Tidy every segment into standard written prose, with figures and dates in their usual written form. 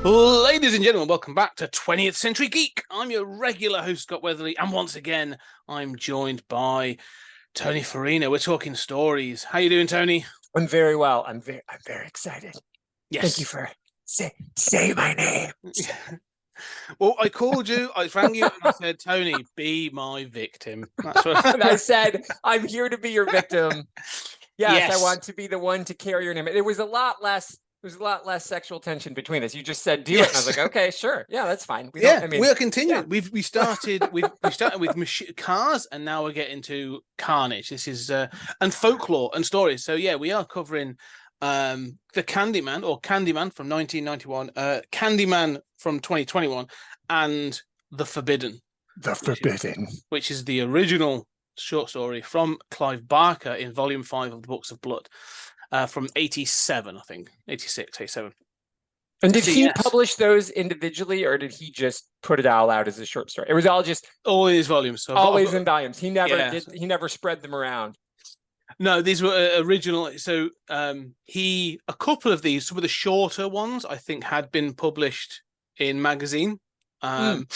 Ladies and gentlemen, welcome back to 20th Century Geek. I'm your regular host, Scott Weatherly, and once again, I'm joined by Tony Farina. We're talking stories. How you doing, Tony? I'm very well. I'm very excited. Yes. Thank you for say my name. Well, I called you, I rang you, and I said, Tony, be my victim. That's what And I said, I'm here to be your victim. Yes, I want to be the one to carry your name. It was a lot less. There's a lot less sexual tension between us. You just said do it, and I was like, okay, sure, yeah, that's fine. We are continuing. Yeah. We started with cars, and now we're getting to carnage. This is and folklore and stories. So yeah, we are covering the Candyman from 1991, Candyman from 2021, and The Forbidden. Which is the original short story from Clive Barker in Volume 5 of the Books of Blood. From 87, I think. 86, 87. And did he publish those individually, or did he just put it all out as a short story? It was all in his volumes. So always in volumes. He never spread them around. No, these were original. So a couple of these, some of the shorter ones, I think, had been published in magazine. But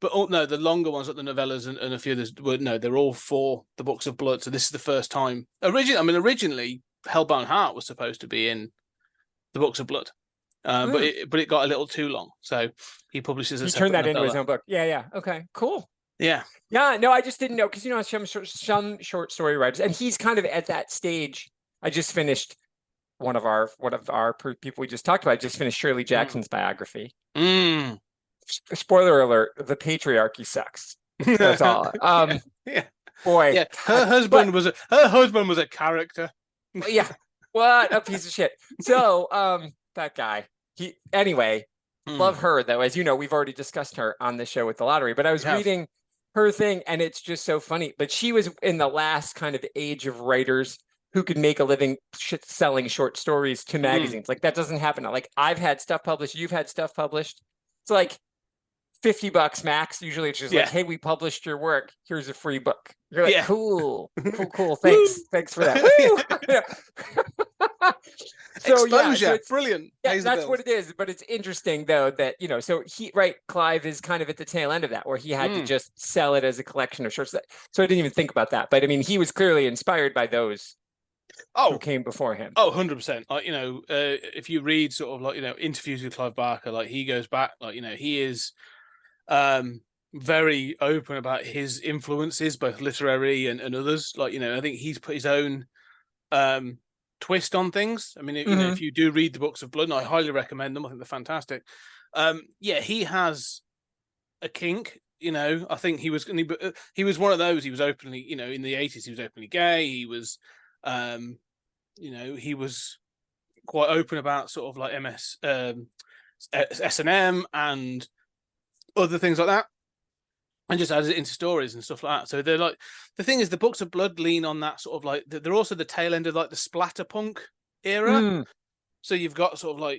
the longer ones, like the novellas and a few others, they're all for the Books of Blood. So this is the first time. Originally, Hellbound Heart was supposed to be in the Books of Blood, but it got a little too long, so he publishes. He turned that into his own book. Yeah. Okay, cool. Yeah. No, I just didn't know because some short story writers, and he's kind of at that stage. I just finished one of our people we just talked about. I just finished Shirley Jackson's biography. Spoiler alert: the patriarchy sucks. That's all. Yeah. Boy. Yeah. Her husband was a character. Yeah. What a piece of shit. So, that guy. Love her though. As you know, we've already discussed her on the show with the lottery. But I was reading her thing, and it's just so funny. But she was in the last kind of age of writers who could make a living selling short stories to magazines. Like that doesn't happen. Like I've had stuff published. You've had stuff published. It's like $50 max. Usually it's just like, hey, we published your work. Here's a free book. You're like, cool. Thanks for that. Exposure, brilliant. Yeah, that's what it is. But it's interesting though that so Clive is kind of at the tail end of that, where he had to just sell it as a collection of shorts. So I didn't even think about that. But I mean, he was clearly inspired by those who came before him. 100%. If you read sort of interviews with Clive Barker, he goes back, he is very open about his influences, both literary and others. I think he's put his own twist on things. I mean, if you do read the Books of Blood, and I highly recommend them, I think they're fantastic. He has a kink. I think he was one of those. He was openly, in the 80s, he was openly gay. He was, he was quite open about sort of like S&M and other things like that, and just added it into stories and stuff like that. So they're the thing is, the Books of Blood lean on that sort of they're also the tail end of the splatterpunk era. So you've got sort of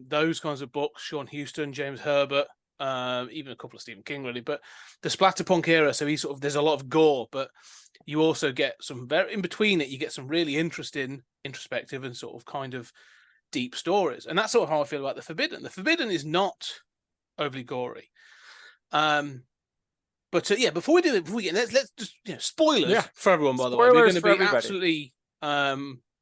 those kinds of books, Sean Houston, James Herbert, even a couple of Stephen King really, but the splatterpunk era. So there's a lot of gore, but you also get some in between it, you get some really interesting, introspective and sort of kind of deep stories. And that's sort of how I feel about The Forbidden. The Forbidden is not overly gory, but before we get let's just spoilers for everyone. By the way, we're going to be absolutely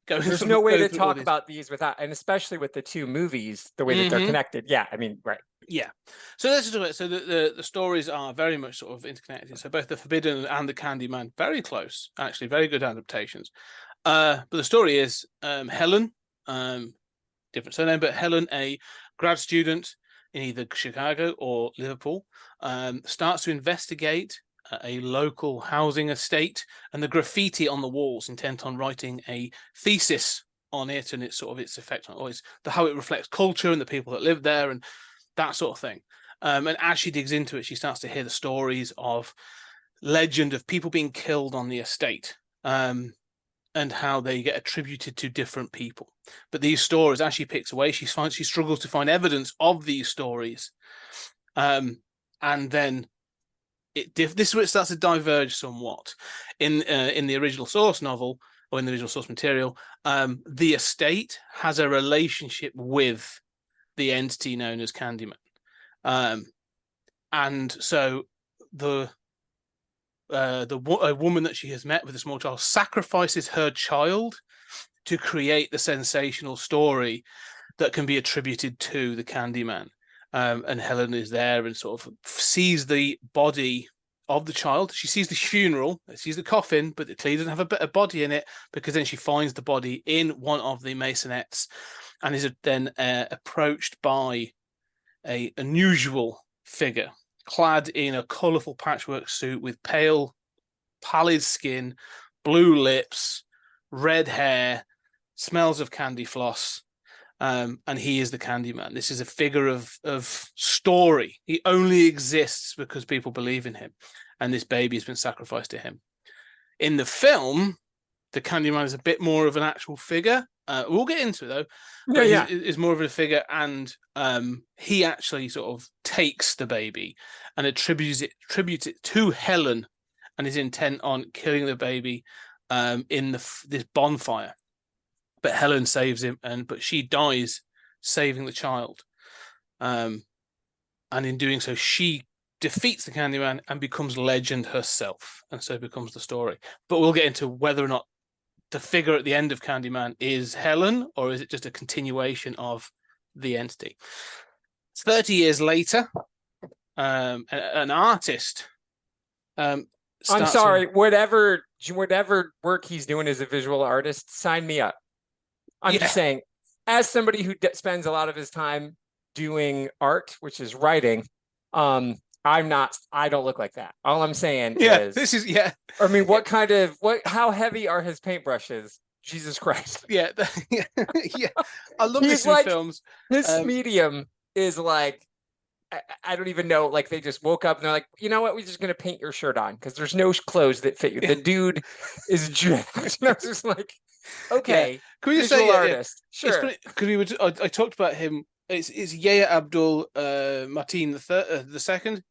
there's no way to talk about these without, and especially with the two movies, the way that they're connected. So let's do it. So the stories are very much sort of interconnected. So both The Forbidden and the Candyman, very close, actually, very good adaptations. But the story is Helen, different surname, but Helen, a grad student in either Chicago or Liverpool, starts to investigate a local housing estate and the graffiti on the walls, intent on writing a thesis on it and its effect on how it reflects culture and the people that live there and that sort of thing. And as she digs into it, she starts to hear the stories of legend of people being killed on the estate, and how they get attributed to different people. But these stories, as she picks away, she struggles to find evidence of these stories. And then this is where it starts to diverge somewhat. In the original source novel, or in the original source material, the estate has a relationship with the entity known as Candyman. And so a woman that she has met with a small child sacrifices her child to create the sensational story that can be attributed to the Candyman. And Helen is there and sort of sees the body of the child. She sees the funeral, sees the coffin, but it clearly doesn't have a bit of body in it, because then she finds the body in one of the maisonettes and is then approached by an unusual figure clad in a colourful patchwork suit with pallid skin, blue lips, red hair, smells of candy floss. And he is the Candyman. This is a figure of story. He only exists because people believe in him, and this baby has been sacrificed to him. In the film, the Candyman is a bit more of an actual figure. We'll get into it though. But is more of a figure, and he actually sort of takes the baby and attributes it to Helen, and is intent on killing the baby in this bonfire. But Helen saves him, but she dies saving the child. And in doing so, she defeats the Candyman and becomes legend herself, and so becomes the story. But we'll get into whether or not the figure at the end of Candyman is Helen, or is it just a continuation of the entity. 30 years later, an artist. I'm sorry, whatever work he's doing as a visual artist, sign me up. I'm just saying, as somebody who spends a lot of his time doing art, which is writing, I don't look like that. All I'm saying is, I mean, how heavy are his paintbrushes? Jesus Christ. Yeah. I love this in films. His medium is like, I don't even know, like they just woke up and they're like, you know what, we're just going to paint your shirt on because there's no clothes that fit you. The dude is jacked. And I was just like, okay, can we just say artist? Sure. Because I talked about him. It's Yahya Abdul Mateen the second,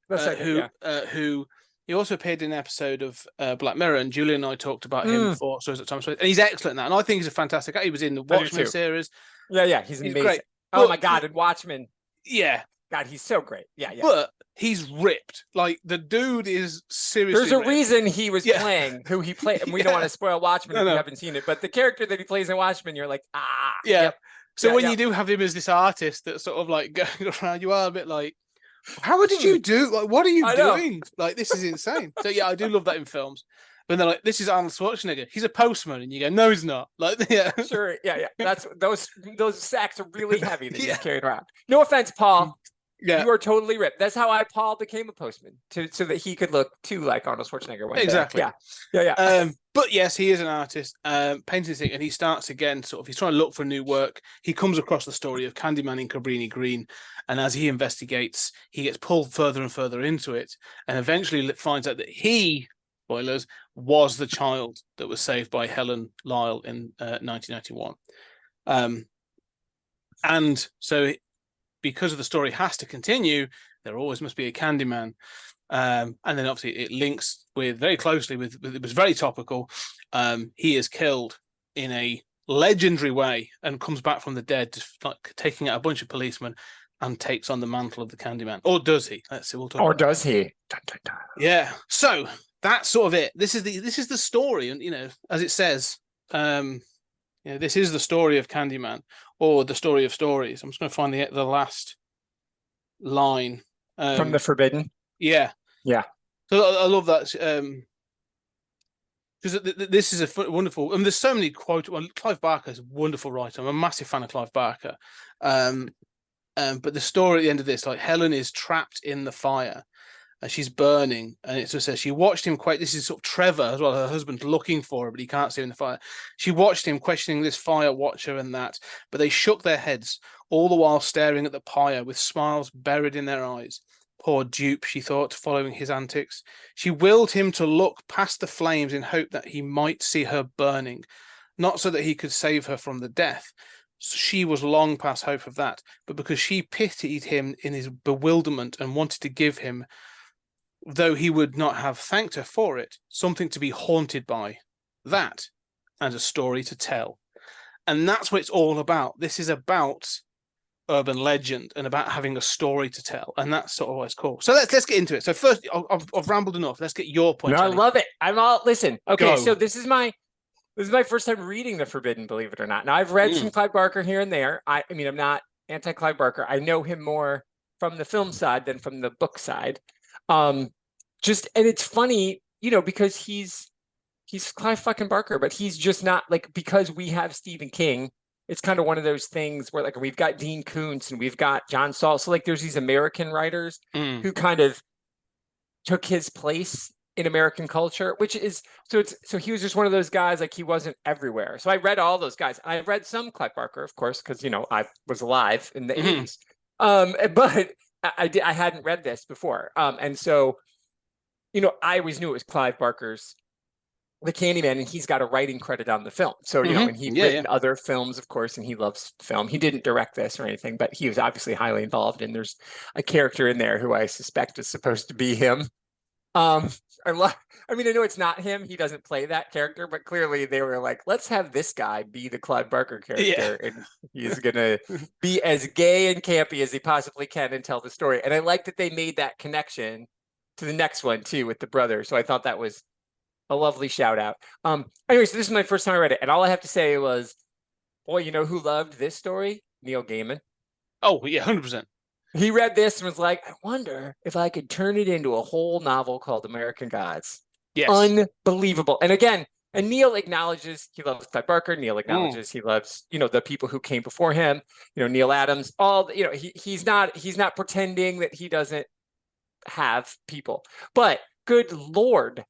who he also appeared in an episode of Black Mirror, and Julie and I talked about him for Stories at Times, and he's excellent in that. And I think he's a fantastic guy. He was in the Watchmen series. He's amazing. Great. Oh my God, and Watchmen. Yeah. God, he's so great. Yeah. But he's ripped. Like, the dude is seriously There's a ripped. reason he was playing who he played. And we don't want to spoil Watchmen if you haven't seen it. But the character that he plays in Watchmen, you're like, Yeah. Yep. So when you do have him as this artist that sort of like going around, you are a bit like, how did you do? Like, what are you doing? Like, this is insane. So yeah, I do love that in films. But they're like, this is Arnold Schwarzenegger. He's a postman, and you go, no, he's not. Like, sure, yeah. That's those sacks are really heavy that he's carried around. No offense, Paul. Yeah, you are totally ripped. That's how Paul became a postman, so that he could look too like Arnold Schwarzenegger one day. Yeah. But yes, he is an artist, painting thing, and he starts again. Sort of, he's trying to look for new work. He comes across the story of Candyman in Cabrini Green, and as he investigates, he gets pulled further and further into it, and eventually finds out that he, spoilers, was the child that was saved by Helen Lyle in 1991. And so, because of the story has to continue, there always must be a Candyman. And then obviously it links very closely with it was very topical. He is killed in a legendary way and comes back from the dead, like taking out a bunch of policemen, and takes on the mantle of the Candyman. Or does he? Let's see. We'll talk. Or does he? Dun, dun, dun. Yeah. So that's sort of it. This is the story, and as it says, this is the story of Candyman, or the story of stories. I'm just going to find the last line from The Forbidden. Yeah. So I love that because this is a wonderful. I mean, there's so many quotes. Well, Clive Barker is a wonderful writer. I'm a massive fan of Clive Barker. But the story at the end of this, like, Helen is trapped in the fire. She's burning, and it just says she watched him this is sort of Trevor as well, her husband, looking for her, but he can't see her in the fire. She watched him questioning this fire watcher and that, but they shook their heads, all the while staring at the pyre with smiles buried in their eyes. Poor dupe, she thought, following his antics. She willed him to look past the flames in hope that he might see her burning, not so that he could save her from the death. She was long past hope of that, but because she pitied him in his bewilderment and wanted to give him, though he would not have thanked her for it, something to be haunted by, that, and a story to tell. And that's what it's all about. This is about urban legend and about having a story to tell, and that's sort of always cool. So let's get into it. So first, I've rambled enough. Let's get your point. No, I love it. I'm all listen. Okay, Go. so this is my first time reading The Forbidden, believe it or not. Now I've read some Clive Barker here and there. I mean, I'm not anti-Clive Barker. I know him more from the film side than from the book side. And it's funny, because he's Clive fucking Barker, but he's just not like, because we have Stephen King. It's kind of one of those things where like we've got Dean Koontz and we've got John Saul. So like there's these American writers who kind of took his place in American culture, which is so he was just one of those guys, like he wasn't everywhere. So I read all those guys. I read some Clive Barker, of course, because I was alive in the 80s. But I hadn't read this before. And so, I always knew it was Clive Barker's The Candyman, and he's got a writing credit on the film. So, and he'd written other films, of course, and he loves film. He didn't direct this or anything, but he was obviously highly involved. And there's a character in there who I suspect is supposed to be him. I know it's not him. He doesn't play that character, but clearly they were like, let's have this guy be the Clive Barker character. And he's going to be as gay and campy as he possibly can and tell the story. And I like that they made that connection to the next one too, with the brother. So I thought that was a lovely shout out. Anyway, so this is my first time I read it. And all I have to say was, boy, you know who loved this story? Neil Gaiman. Oh, yeah, 100%. He read this and was like, I wonder if I could turn it into a whole novel called American Gods. Yes. Unbelievable. And again, and Neil acknowledges he loves Clive Barker. Neil acknowledges he loves, the people who came before him, Neil Adams, he's not pretending that he doesn't have people. But good Lord,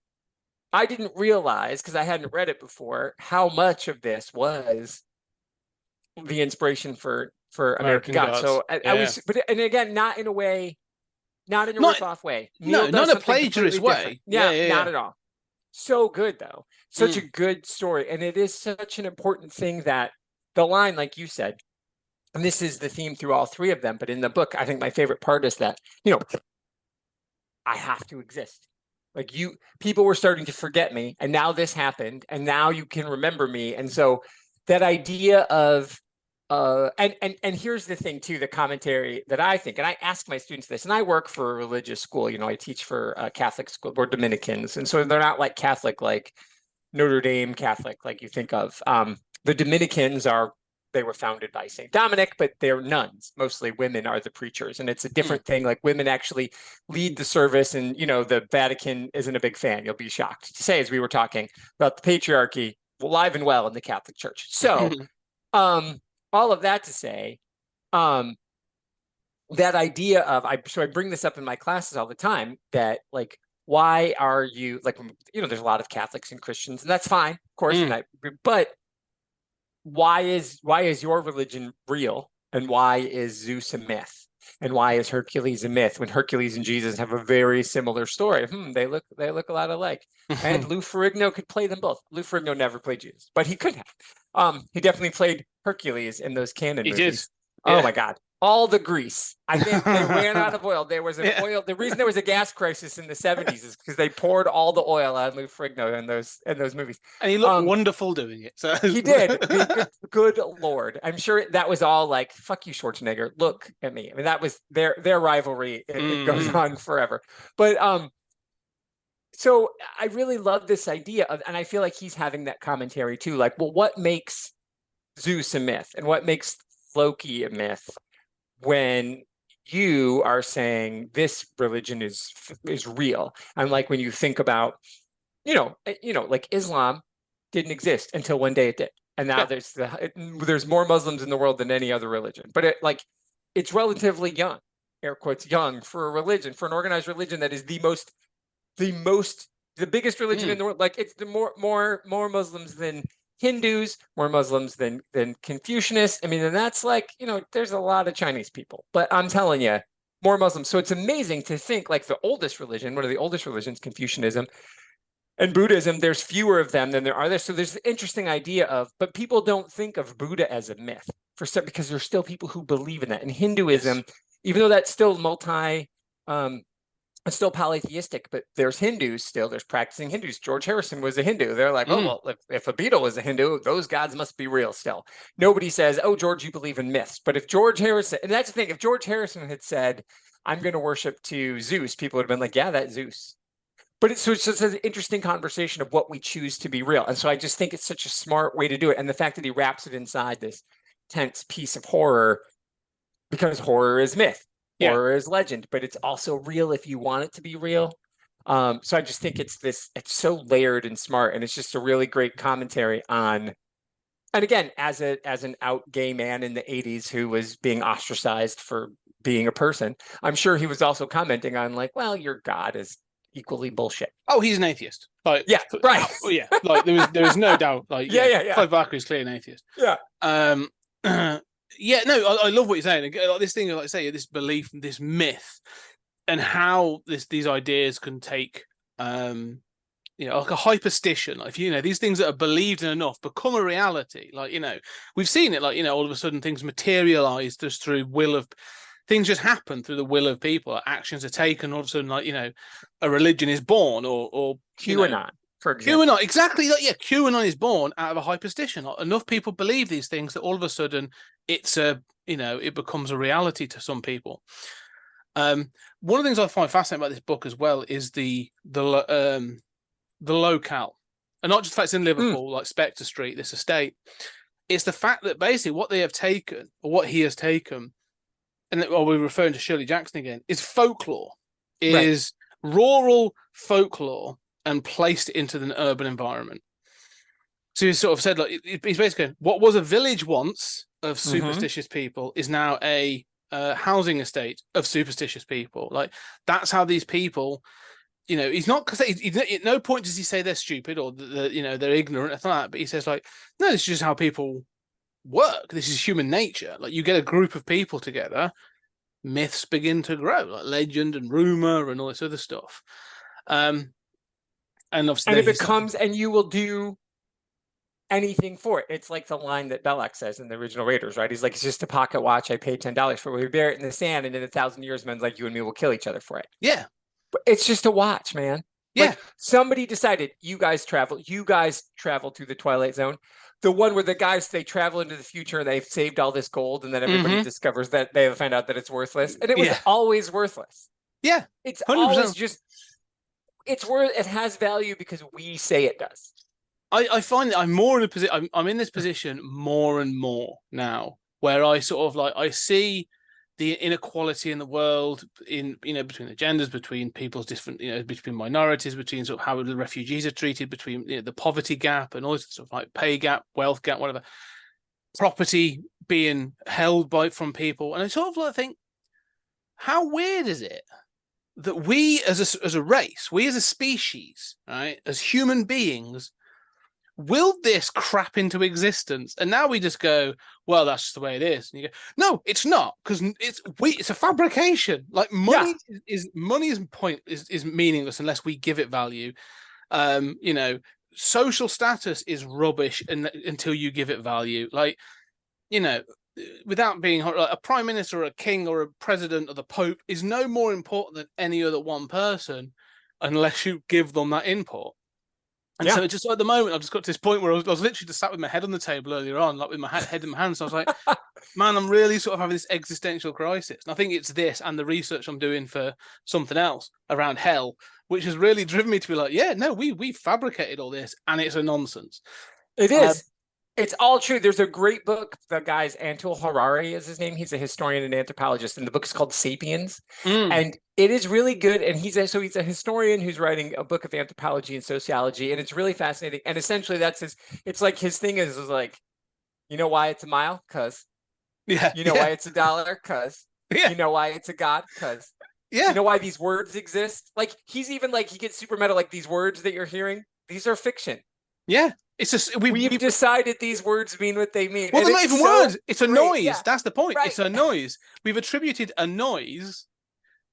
I didn't realize, because I hadn't read it before, how much of this was the inspiration for American Gods. So I was, but and again, not in a rip-off way. Neil not a plagiarist way. Yeah, not at all. So good though, such a good story, and it is such an important thing that the line, like you said, and this is the theme through all three of them. But in the book, I think my favorite part is that I have to exist. Like people were starting to forget me, and now this happened, and now you can remember me, and so that idea of and here's the thing too, the commentary that I think, and I ask my students this, and I work for a religious school, I teach for a Catholic school. We're Dominicans, and so they're not like Catholic, like Notre Dame Catholic, like you think of. The Dominicans they were founded by St. Dominic, but they're nuns. Mostly women are the preachers, and it's a different thing. Like women actually lead the service, and the Vatican isn't a big fan. You'll be shocked to say, as we were talking about the patriarchy alive and well in the Catholic Church. So, all of that to say, that idea of I bring this up in my classes all the time, that like, why are you like, there's a lot of Catholics and Christians, and that's fine, of course, but why is your religion real, and why is Zeus a myth, and why is Hercules a myth, when Hercules and Jesus have a very similar story? They look a lot alike. And Lou Ferrigno could play them both. Lou Ferrigno never played Jesus, but he could have. He definitely played Hercules in those canon movies. Did. Yeah. Oh my God. All the grease. I think they ran out of oil. There was an oil. The reason there was a gas crisis in the 70s is because they poured all the oil on Lou Ferrigno in those movies. And he looked wonderful doing it. So he did. Good Lord. I'm sure that was all like, fuck you, Schwarzenegger. Look at me. I mean, that was their rivalry. It goes on forever. But so I really love this idea of, and I feel like he's having that commentary too. Like, well, what makes Zeus a myth, and what makes Loki a myth, when you are saying this religion is real? And like when you think about, like Islam didn't exist until one day it did, and now there's more Muslims in the world than any other religion. But it's relatively young, air quotes, young, for a religion, for an organized religion that is the biggest religion in the world. Like, it's the more Muslims than Hindus, more Muslims than Confucianists. I mean, and that's like, there's a lot of Chinese people, but I'm telling you, more Muslims. So it's amazing to think like the oldest religion, one of the oldest religions, Confucianism and Buddhism, there's fewer of them than there are there. So there's the interesting idea of, but people don't think of Buddha as a myth because there's still people who believe in that. And Hinduism, even though that's still still polytheistic, but there's Hindus still. There's practicing Hindus. George Harrison was a Hindu. They're like, oh, well, if a Beatle was a Hindu, those gods must be real still. Nobody says, oh, George, you believe in myths. But if George Harrison, and that's the thing, if George Harrison had said, I'm going to worship to Zeus, people would have been like, yeah, that's Zeus. But it's just an interesting conversation of what we choose to be real. And so I just think it's such a smart way to do it. And the fact that he wraps it inside this tense piece of horror, because horror is myth. Horror is legend, but it's also real if you want it to be real. So I just think it's so layered and smart, and it's just a really great commentary on. And again, as an out gay man in the 80s who was being ostracized for being a person, I'm sure he was also commenting on like, well, your God is equally bullshit. Oh, he's an atheist. Like, yeah, right. Yeah, like there is no doubt. Like, Clive Barker is clearly an atheist. Yeah. Yeah, no, I love what you're saying. Like this thing, like I say, this belief, this myth, and how these ideas can take, like a hyperstition. Like, these things that are believed in enough become a reality. Like, we've seen it. Like, all of a sudden things materialize just through things just happen through the will of people. Actions are taken. All of a sudden, like, a religion is born, or QAnon. For example. QAnon, exactly. Like, QAnon is born out of a hyperstition. Like, enough people believe these things that all of a sudden it becomes a reality to some people. One of the things I find fascinating about this book as well is the locale, and not just the fact it's in Liverpool, like Spectre Street, this estate. It's the fact that basically what they have taken, or what he has taken, and we're referring to Shirley Jackson again, is folklore, is rural folklore, and placed it into an urban environment. So he sort of said, like, he's basically, what was a village once of superstitious people is now a housing estate of superstitious people. Like, that's how these people, he's not, because at no point does he say they're stupid or they're ignorant or like that, but he says, like, no, this is just how people work. This is human nature. Like, you get a group of people together, myths begin to grow, like legend and rumor and all this other stuff. And obviously, and it becomes, and you will do anything for it. It's like the line that Belloc says in the original Raiders, right? He's like, it's just a pocket watch. I paid $10 for it. We bury it in the sand, and in 1,000 years, men's like you and me will kill each other for it. Yeah. But it's just a watch, man. Yeah. Like, somebody decided you guys travel through the Twilight Zone. The one where the guys, they travel into the future and they've saved all this gold, and then everybody discovers that they find out that it's worthless. And it was always worthless. Yeah. It's 100%. Always just, it has value because we say it does. I find that I'm more in a position. I'm in this position more and more now, where I sort of like, I see the inequality in the world, in between the genders, between people's different, between minorities, between sort of how the refugees are treated, between the poverty gap and all this stuff, like pay gap, wealth gap, whatever, property being held from people, and I sort of like think, how weird is it that we as a race, we as a species, right, as human beings, willed this crap into existence, and now we just go, well, that's just the way it is. And you go, no, it's not, because it's a fabrication. Like, money is meaningless unless we give it value. Social status is rubbish until you give it value. Like, without being like, a prime minister or a king or a president or the Pope is no more important than any other one person unless you give them that input. And so it's just, at the moment, I've just got to this point where I was literally just sat with my head on the table earlier on, like with my head in my hands. So I was like, man, I'm really sort of having this existential crisis. And I think it's this and the research I'm doing for something else around hell, which has really driven me to be like, yeah, no, we fabricated all this, and it's a nonsense. It is. It's all true. There's a great book. The guy's Antul Harari is his name. He's a historian and anthropologist, and the book is called Sapiens. And it is really good. And he's a historian who's writing a book of anthropology and sociology, and it's really fascinating. And essentially, it's like his thing is like, you know why it's a mile? Because. Yeah. You know why it's $1? Because. Yeah. You know why it's a god? Because. Yeah. You know why these words exist? Like, he's even like, he gets super meta, like, these words that you're hearing, these are fiction. Yeah. It's just we've decided these words mean what they mean. Well, they're not even words. It's a noise. Yeah. That's the point. Right. It's a noise. We've attributed a noise,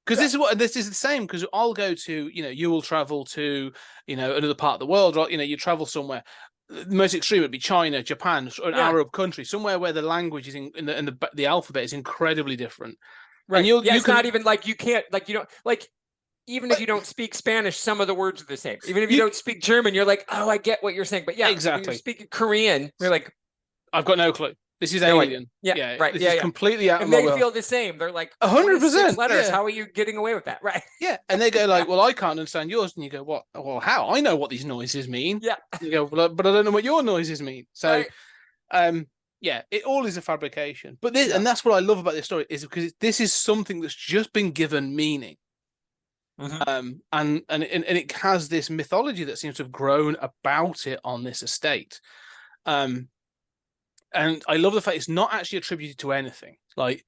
because this is the same. Because I'll go to, you will travel to, another part of the world, right? You travel somewhere. The most extreme would be China, Japan, or an Arab country, somewhere where the language is and the alphabet is incredibly different. Right. And it's not even like you can't, like, even if you don't speak Spanish, some of the words are the same. Even if you don't speak German, you're like, oh, I get what you're saying. But yeah, when you're speaking Korean, you're like, I've got no clue. This is no alien. idea. Yeah, right. This is completely out of and my they world. feel the same. They're like 100%. letters. How are you getting away with that? Right. Yeah. And they go like, well, I can't understand yours. And you go, what? Well, how? I know what these noises mean. Yeah. You go, well, but I don't know what your noises mean. So, yeah, it all is a fabrication. But this, and that's what I love about this story, is because this is something that's just been given meaning. And it has this mythology that seems to have grown about it on this estate. And I love the fact it's not actually attributed to anything. Like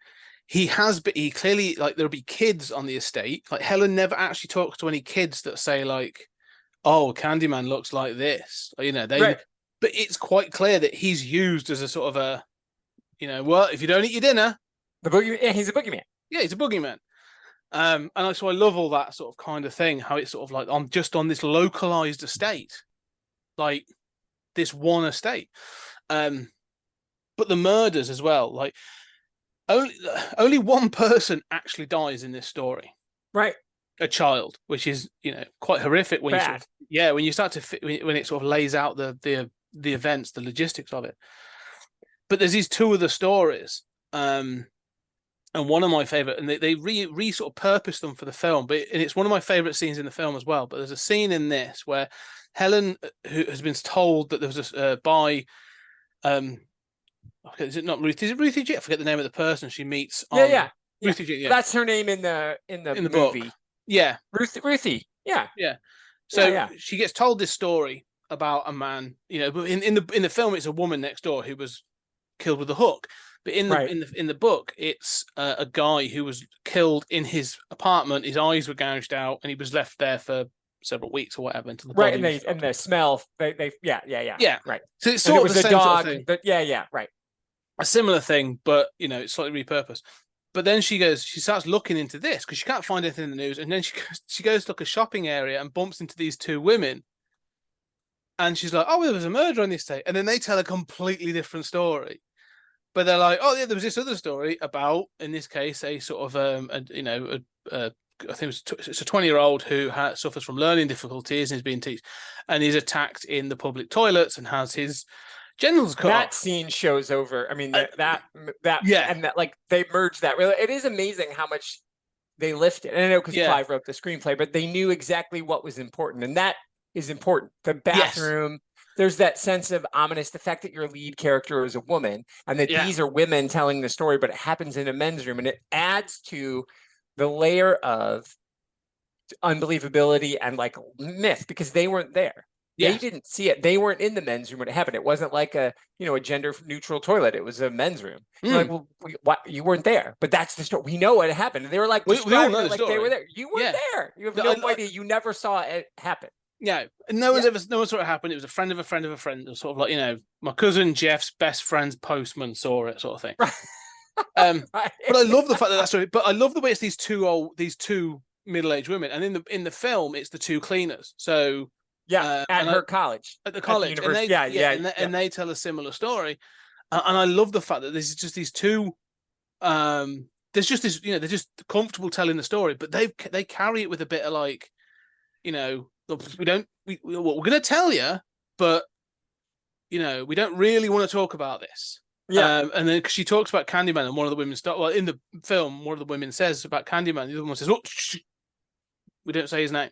he clearly, like, there'll be kids on the estate. Like Helen never actually talks to any kids that say like, oh, Candyman looks like this. Or, but it's quite clear that he's used as a sort of a, well, if you don't eat your dinner, he's a boogeyman. Yeah, he's a boogeyman. And so I love all that sort of kind of thing, how it's sort of like on this localized estate, like this one estate. But the murders as well, like only one person actually dies in this story, right? A child, which is quite horrific when when you start to when it sort of lays out the events, the logistics of it. But there's these two other stories, and one of my favorite, and they re sort of purpose them for the film, and it's one of my favorite scenes in the film as well. But there's a scene in this where Helen, who has been told that there was okay, is it not Ruthie? Is it Ruthie G? I forget the name of the person she meets. Ruthie G. Yeah, that's her name in the movie. Book. Yeah, Ruthie. Yeah, yeah. So she gets told this story about a man. But in the film, it's a woman next door who was killed with a hook. But in the book, it's a guy who was killed in his apartment. His eyes were gouged out, and he was left there for several weeks or whatever until the body and the smell. Right. So it's sort of the same dog, sort of thing. Right. A similar thing, but it's slightly repurposed. But then she starts looking into this because she can't find anything in the news, and then she goes to like a shopping area and bumps into these two women, and she's like, "Oh, there was a murder on the estate," and then they tell a completely different story. But they're like, "Oh yeah, there was this other story about, in this case, a sort of I think it's a 20-year-old who suffers from learning difficulties and is being teased, and he's attacked in the public toilets and has his genitals cut off." That scene shows over. I mean, that and that, like, they merged that. Really, it is amazing how much they lifted. And I know because Clive wrote the screenplay, but they knew exactly what was important, and that is important. The bathroom. Yes. There's that sense of ominous, the fact that your lead character is a woman and that these are women telling the story, but it happens in a men's room, and it adds to the layer of unbelievability and like myth because they weren't there. They didn't see it. They weren't in the men's room when it happened. It wasn't like a gender neutral toilet. It was a men's room. Like, well, you weren't there, but that's the story. We know what happened. And they were like, we all know the story. They were there. You weren't there. You have no idea. You never saw it happen. Yeah, no one saw it happen. It was a friend of a friend of a friend. It was sort of like, my cousin Jeff's best friend's postman saw it, sort of thing. But I love the fact that story. But I love the way it's these two middle-aged women, and in the film, it's the two cleaners. So at her college, at the college, and they tell a similar story. And I love the fact that there's just these two. There's just this, they're just comfortable telling the story, but they carry it with a bit of like, we're going to tell you, but we don't really want to talk about this. And then she talks about Candyman, and one of the women in the film, one of the women says about Candyman, the other one says, "Oh, we don't say his name."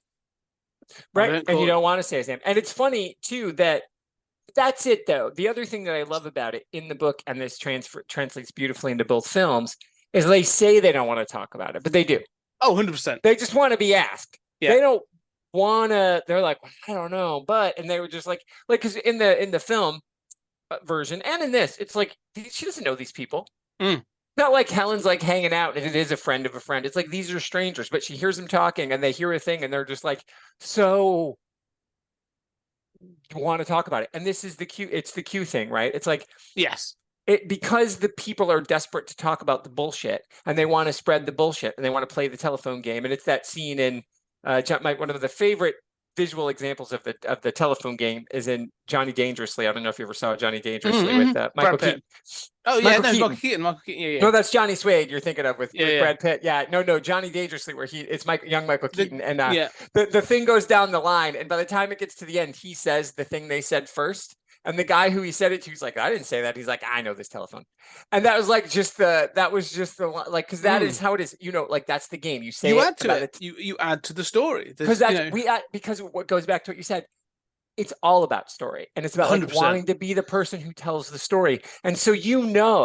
Right, and you don't want to say his name. And it's funny too that's it though. The other thing that I love about it in the book, and this translates beautifully into both films, is they say they don't want to talk about it, but they do. Oh, 100%. They just want to be asked. They don't wanna, they're like, well, I don't know, and they were just like because in the film version and in this, it's like she doesn't know these people. Not like Helen's like hanging out and it is a friend of a friend. It's like these are strangers, but she hears them talking and they hear a thing and they're just like, so you want to talk about it. And this is it's the Q thing, right? It's like, yes, because the people are desperate to talk about the bullshit and they want to spread the bullshit and they want to play the telephone game. And it's that scene in one of the favorite visual examples of the telephone game is in Johnny Dangerously. I don't know if you ever saw Johnny Dangerously with Michael Keaton. Oh yeah, Michael Keaton. Yeah. No, that's Johnny Suede you're thinking of with Brad Pitt. Yeah, no, Johnny Dangerously, where it's young Michael Keaton, and the thing goes down the line, and by the time it gets to the end, he says the thing they said first. And the guy who he said it to, he's like, I didn't say that. He's like, I know this telephone. And that was like because that is how it is. Like that's the game. You say you add to it. You add to the story. Because what goes back to what you said. It's all about story, and it's about like wanting to be the person who tells the story. And so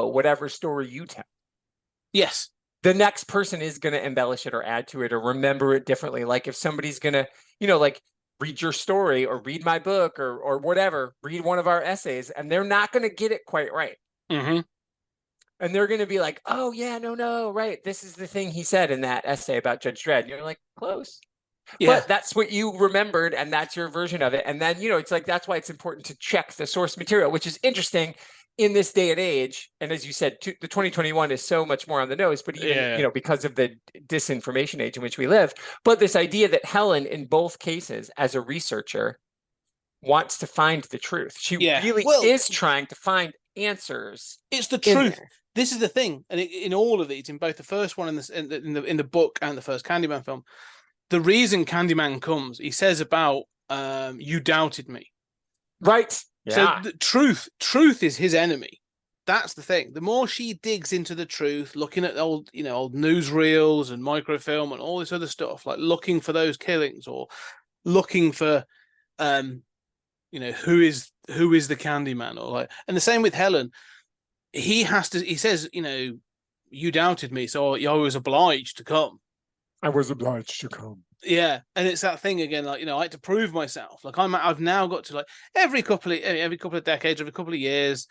whatever story you tell. Yes. The next person is going to embellish it or add to it or remember it differently. Like if somebody's going to, like read your story or read my book or whatever, read one of our essays, and they're not going to get it quite right. Mm-hmm. And they're going to be like, oh yeah, no, right. This is the thing he said in that essay about Judge Dredd. And you're like, close. Yeah. But that's what you remembered, and that's your version of it. And then, it's like, that's why it's important to check the source material, which is interesting in this day and age. And as you said, the 2021 is so much more on the nose, but even, because of the disinformation age in which we live. But this idea that Helen, in both cases, as a researcher, wants to find the truth. She really is trying to find answers. It's the truth. This is the thing. And in all of these, in both the first one and in the book and the first Candyman film, the reason Candyman comes, he says about you doubted me. Right. Yeah. So the truth is his enemy. That's the thing. The more she digs into the truth, looking at old newsreels and microfilm and all this other stuff, like looking for those killings or looking for who is the Candyman, or like, and the same with Helen. He says, you doubted me, so I was obliged to come. I was obliged to come. Yeah, and it's that thing again, like I had to prove myself. Like I've now got to, like, every couple of decades, every couple of years,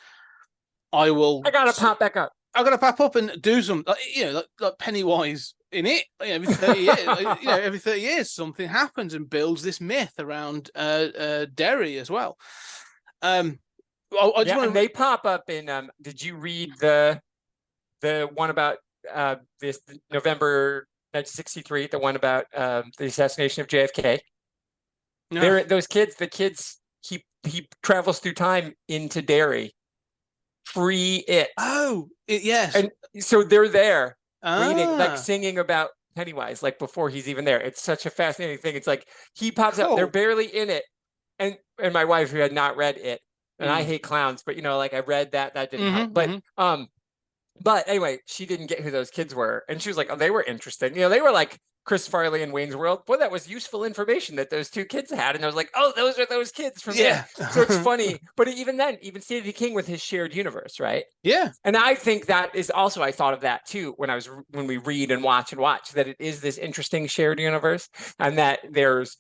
I gotta pop back up. I gotta pop up and do some, like Pennywise in it. Every 30 years, every 30 years, something happens and builds this myth around Derry as well. And they pop up in. Did you read the one about this November 1963, the one about the assassination of JFK? No. The kids, he travels through time into Derry. Free it. Oh, yes. And so they're there reading, like singing about Pennywise, like before he's even there. It's such a fascinating thing. It's like he pops up, they're barely in it. And my wife, who had not read it, and I hate clowns, but I read that didn't help. But anyway, she didn't get who those kids were. And she was like, oh, they were interesting. They were like Chris Farley and Wayne's World. Boy, that was useful information that those two kids had. And I was like, oh, those are those kids from there. So it's funny. But even then, even Stephen King with his shared universe, right? Yeah. And I think that is also, I thought of that too, when we read and watch, that it is this interesting shared universe, and that there's,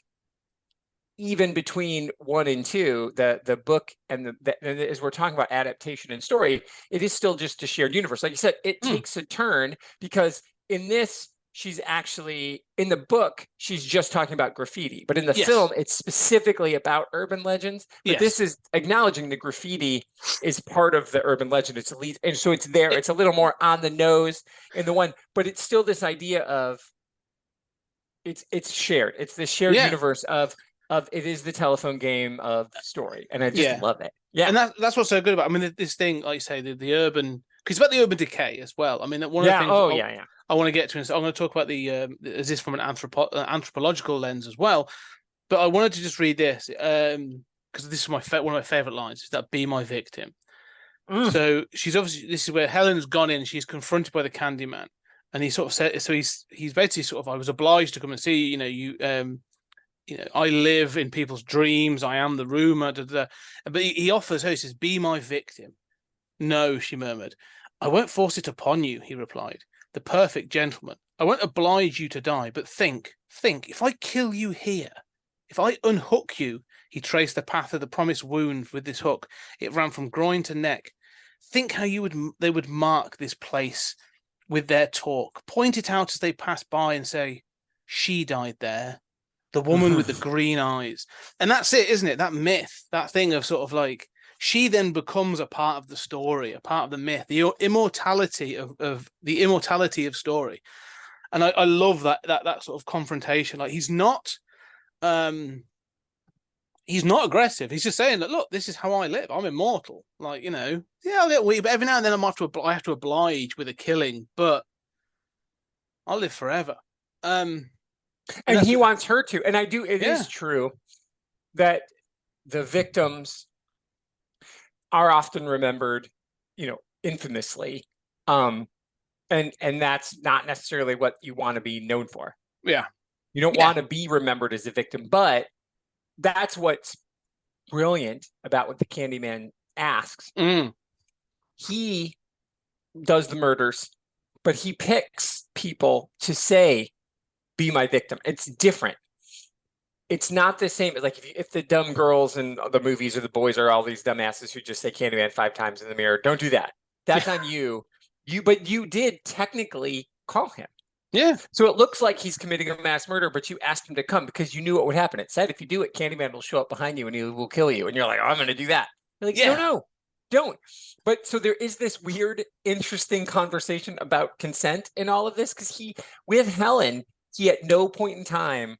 even between 1 and 2, the book and as we're talking about adaptation and story, it is still just a shared universe. Like you said, it takes a turn, because in this, she's actually, in the book, she's just talking about graffiti. But in the film, it's specifically about urban legends. But this is acknowledging the graffiti is part of the urban legend. It's elite, and so it's there. It's a little more on the nose in the one, but it's still this idea of it's shared. It's this shared universe of it is the telephone game of story, and I just love it. Yeah, and that's what's so good about. I mean, this thing, like you say, the urban, because it's about the urban decay as well. I mean, one of the things. I want to get to. I'm going to talk about is this from an anthropological lens as well, but I wanted to just read this because this is one of my favorite lines. Is that "Be my victim." So she's obviously, this is where Helen's gone in. She's confronted by the Candyman, and he sort of said, so he's basically sort of, I was obliged to come and see you. I live in people's dreams. I am the rumor. But he offers her. He says, "Be my victim." "No," she murmured. "I won't force it upon you," he replied. "The perfect gentleman. I won't oblige you to die, but think, if I kill you here, if I unhook you," he traced the path of the promised wound with this hook. It ran from groin to neck. "Think how they would mark this place with their talk, point it out as they pass by and say, 'She died there. The woman with the green eyes.'" And that's it, isn't it? That myth, that thing of sort of like, she then becomes a part of the story, a part of the myth, the immortality of story. And I love that sort of confrontation. Like, he's not he's not aggressive. He's just saying that, look, this is how I live. I'm immortal. Like, you know, yeah, I'll get weak, but every now and then I have to oblige with a killing, but I'll live forever. And he wants her to. And it is true that the victims are often remembered, you know, infamously. And that's not necessarily what you want to be known for. Yeah. You don't want to be remembered as a victim, but that's what's brilliant about what the Candyman asks. He does the murders, but he picks people to say, be my victim. It's different. It's not the same. Like if the dumb girls in the movies or the boys are all these dumbasses who just say Candyman 5 times in the mirror, don't do that. That's on you. But you did technically call him. Yeah. So it looks like he's committing a mass murder, but you asked him to come because you knew what would happen. It said if you do it, Candyman will show up behind you and he will kill you. And you're like, oh, I'm going to do that. You're like, no, don't. But so there is this weird, interesting conversation about consent in all of this because with Helen, he at no point in time,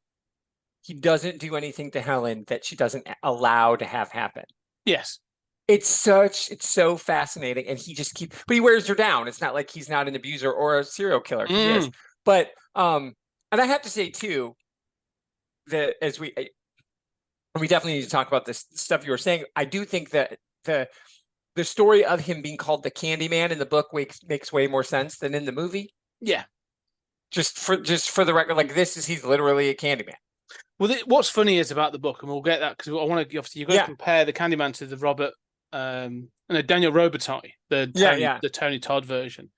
he doesn't do anything to Helen that she doesn't allow to have happen. Yes. It's so fascinating. And but he wears her down. It's not like he's not an abuser or a serial killer. He is. But, and I have to say too, that as we definitely need to talk about this stuff you were saying. I do think that the story of him being called the Candyman in the book makes way more sense than in the movie. Yeah. Just for the record, like he's literally a Candyman. Well, what's funny is about the book, and we'll get that because I want to obviously you've got to compare the Candyman to the Daniel Robitaille, the Tony Todd version.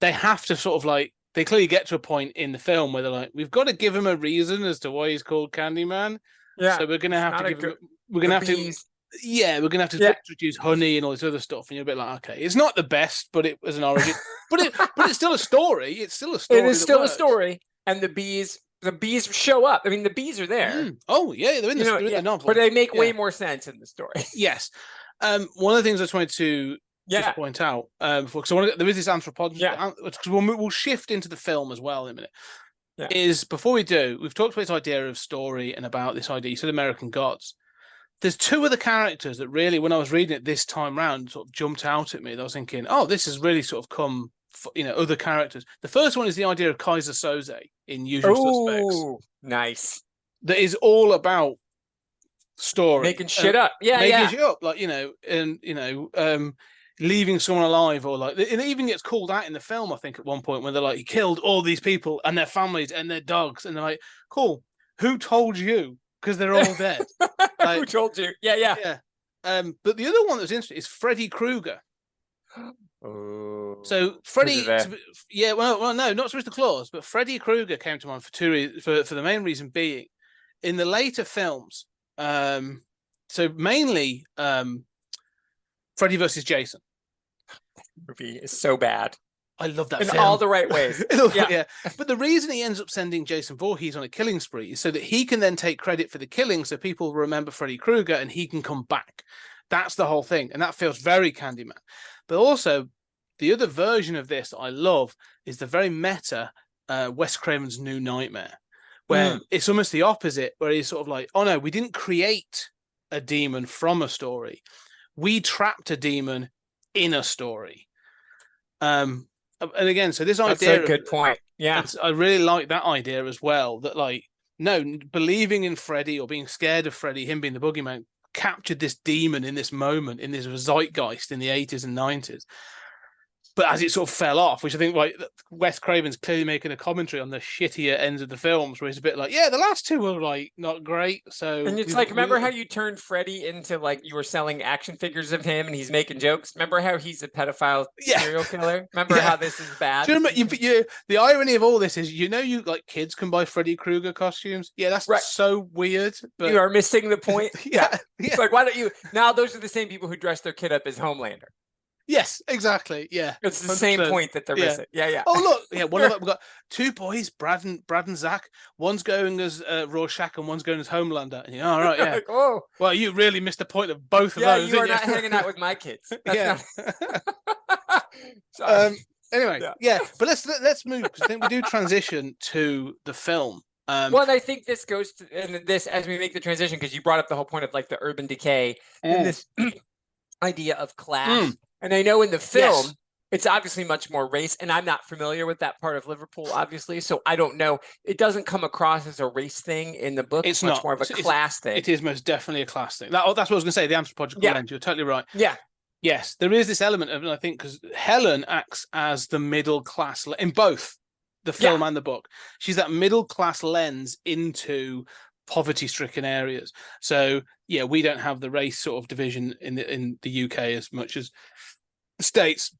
They have to sort of they clearly get to a point in the film where they're like, we've got to give him a reason as to why he's called Candyman. Yeah. So we're gonna have to give him. We're gonna have to introduce honey and all this other stuff, and you're a bit like, okay, it's not the best, but it was an origin. but it's still a story. It's still a story. It is still a story, and the bees show up. I mean, the bees are there. Oh yeah, they're in the novel, but they make way more sense in the story. Yes. One of the things I just wanted to just point out, because there is this anthropology. Because we'll shift into the film as well in a minute. Yeah. Is before we do, we've talked about this idea of story and about this idea. You said American Gods. There's two of the characters that really, when I was reading it this time round, sort of jumped out at me. I was thinking, oh, this has really sort of come, other characters. The first one is the idea of Kaiser Soze in Usual Suspects. Nice. That is all about story. Making shit up. Making shit up. Leaving someone alive or and it even gets called out in the film, I think, at one point when they're like, he killed all these people and their families and their dogs. And they're like, cool. Who told you? Because they're all dead. Who told you? Yeah. But the other one that's interesting is Freddy Krueger. Oh. So Freddy, well, no, not Mr. Claus, but Freddy Krueger came to mind for the main reason being, in the later films, so mainly Freddy versus Jason. That movie is so bad. I love that in film. all the right ways. Yeah. But the reason he ends up sending Jason Voorhees on a killing spree is so that he can then take credit for the killing, so people remember Freddy Krueger and he can come back. That's the whole thing, and that feels very Candyman. But also, the other version of this that I love is the very meta Wes Craven's New Nightmare, where it's almost the opposite, where he's sort of like, oh no, we didn't create a demon from a story. We trapped a demon in a story. And again, so this idea... That's a good point. Yeah. I really like that idea as well, that believing in Freddy or being scared of Freddy, him being the boogeyman, captured this demon in this moment, in this zeitgeist in the 80s and 90s. But as it sort of fell off, which I think Wes Craven's clearly making a commentary on the shittier ends of the films, where he's a bit like, the last two were not great. So, and it's remember how you turned Freddy into you were selling action figures of him and he's making jokes? Remember how he's a pedophile serial killer? Remember how this is bad? Do you remember, the irony of all this is, kids can buy Freddy Krueger costumes. Yeah, that's so weird. But you are missing the point. It's why don't you? Now those are the same people who dress their kid up as Homelander. Yes, exactly. Yeah, it's the 100%. Same point that they're missing. Yeah. Oh look, one of them, we've got two boys, Brad and Zach. One's going as Rorschach and one's going as Homelander. And all right, yeah. Well, you really missed the point of both of those. You are not hanging out with my kids. That's Anyway, but let's move, because I think we do transition to the film. Well, and I think this goes to, and this, as we make the transition, because you brought up the whole point of like the urban decay and this idea of class. And I know in the film, Yes. it's obviously much more race, and I'm not familiar with that part of Liverpool, obviously, so I don't know. It doesn't come across as a race thing in the book. It's much not. more of a class thing. It is most definitely a class thing. That's what I was going to say. The anthropological lens. You're totally right. Yeah. Yes, there is this element of it, I think, because Helen acts as the middle class in both the film and the book. She's that middle class lens into poverty-stricken areas. So yeah, we don't have the race sort of division in the UK as much as the States.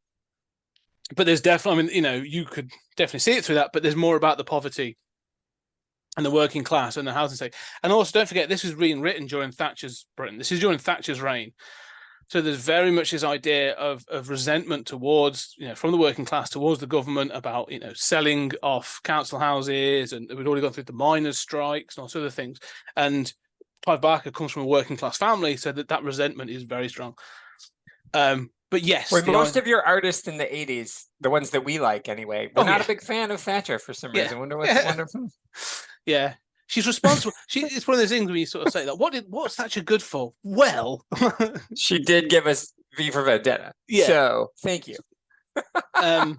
But there's definitely, I mean, you know, you could definitely see it through that, but there's more about the poverty and the working class and the housing sector. And also, don't forget, this was written during Thatcher's Britain. This is during Thatcher's reign. So there's very much this idea of resentment towards, you know, from the working class towards the government about, you know, selling off council houses, and we'd already gone through the miners' strikes and all sorts of things. And Clive Barker comes from a working class family, so that resentment is very strong. But yes, most of your artists in the 80s, the ones that we like anyway, we're not a big fan of Thatcher for some reason. Wonder what's wonderful. Yeah. She's responsible. It's one of those things where you sort of say that. What's Thatcher good for? Well, she did give us V for Vendetta. Yeah. So thank you. But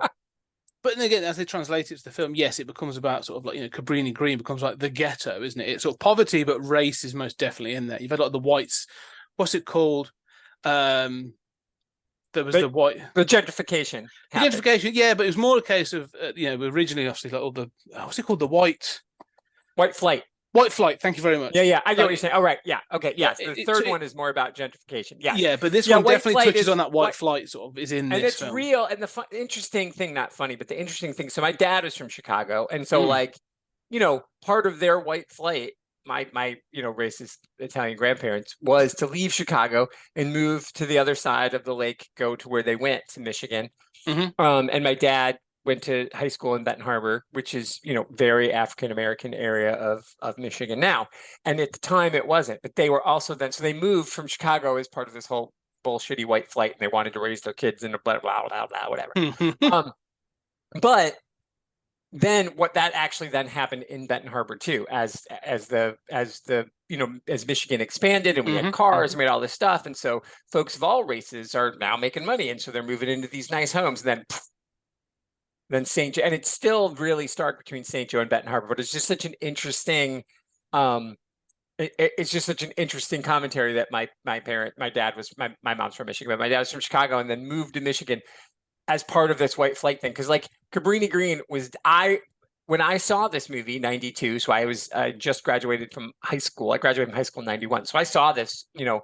then again, as they translate it to the film, yes, it becomes about sort of like, you know, Cabrini Green becomes like the ghetto, isn't it? It's sort of poverty, but race is most definitely in there. You've had like the whites. What's it called? There was the gentrification. The gentrification, yeah, but it was more a case of you know, originally obviously like all the what's it called, the white flight. Thank you very much. Yeah, I get what you're saying. Oh, right, yeah, okay, yes. The third one is more about gentrification. Yeah, but this one definitely touches on that white flight sort of is in this, and it's film. real. And the interesting thing, not funny, but the interesting thing. So my dad is from Chicago, and so like, you know, part of their white flight, my you know, racist Italian grandparents, was to leave Chicago and move to the other side of the lake, go to where they went, to Michigan. And my dad went to high school in Benton Harbor, which is, you know, very African-American area of Michigan now. And at the time it wasn't, but they were also then, so they moved from Chicago as part of this whole bullshitty white flight, and they wanted to raise their kids in a blah, blah, blah, blah, whatever. But then what that actually then happened in Benton Harbor too, as the you know, as Michigan expanded and we had cars and we had all this stuff. And so folks of all races are now making money. And so they're moving into these nice homes. And then St. Joe, and it's still really stark between St. Joe and Benton Harbor, but it's just such an interesting, it's just such an interesting commentary that my dad was, my mom's from Michigan, but my dad was from Chicago and then moved to Michigan as part of this white flight thing. Because like Cabrini Green was, when I saw this movie, 92, so I was just graduated from high school. I graduated from high school in 91. So I saw this, you know,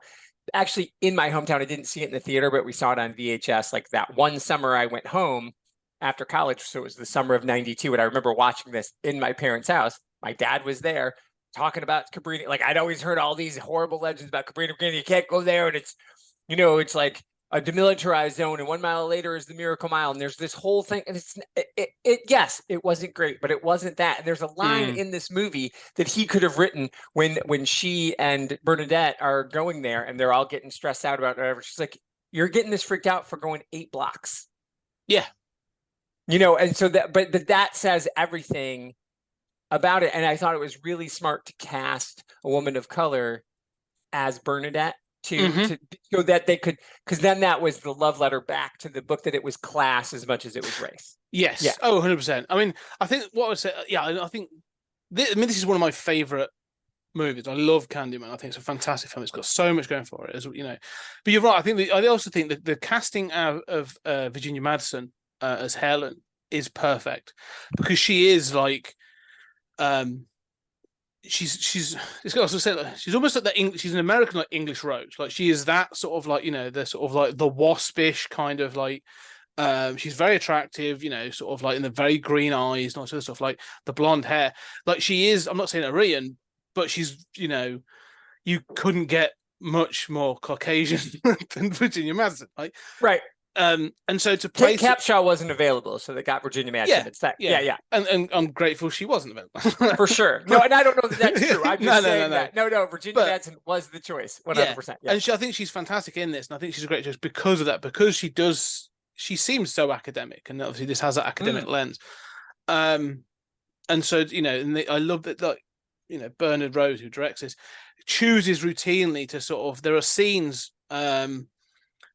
actually in my hometown. I didn't see it in the theater, but we saw it on VHS. Like that one summer I went home after college. So it was the summer of 92. And I remember watching this in my parents' house. My dad was there talking about Cabrini. Like I'd always heard all these horrible legends about Cabrini Green. You can't go there. And it's, you know, it's like a demilitarized zone, and 1 mile later is the Miracle Mile, and there's this whole thing, and yes, it wasn't great, but it wasn't that. And there's a line in this movie that he could have written when she and Bernadette are going there, and they're all getting stressed out about whatever. She's like, "You're getting this freaked out for going 8 blocks." Yeah, you know, and so that says everything about it. And I thought it was really smart to cast a woman of color as Bernadette. So that they could, because then that was the love letter back to the book, that it was class as much as it was race. Yes. Yeah. Oh, 100%. I mean, I think what I would say, I think, this is one of my favorite movies. I love Candyman. I think it's a fantastic film. It's got so much going for it, as you know. But you're right. I also think that the casting of Virginia Madsen as Helen is perfect, because she is like, she's it's got to say that she's almost like that she's an American like English Rose. Like she is that sort of like, you know, the sort of like the waspish kind of like, she's very attractive, you know, sort of like in the very green eyes and all sorts of stuff, like the blonde hair. Like she is, I'm not saying Aryan, but she's, you know, you couldn't get much more Caucasian than Virginia Madsen, like right. And so to play Capshaw wasn't available, so they got Virginia Madsen. Yeah, it's that. Yeah. And I'm grateful she wasn't available. For sure. No, and I don't know that that's true. I'm just saying that. No, Virginia Madsen was the choice, 100%. Yeah. And I think she's fantastic in this, and I think she's a great choice because of that, because she seems so academic, and obviously this has that academic lens. and so I love that, like, Bernard Rose, who directs this, chooses routinely to sort of, there are scenes that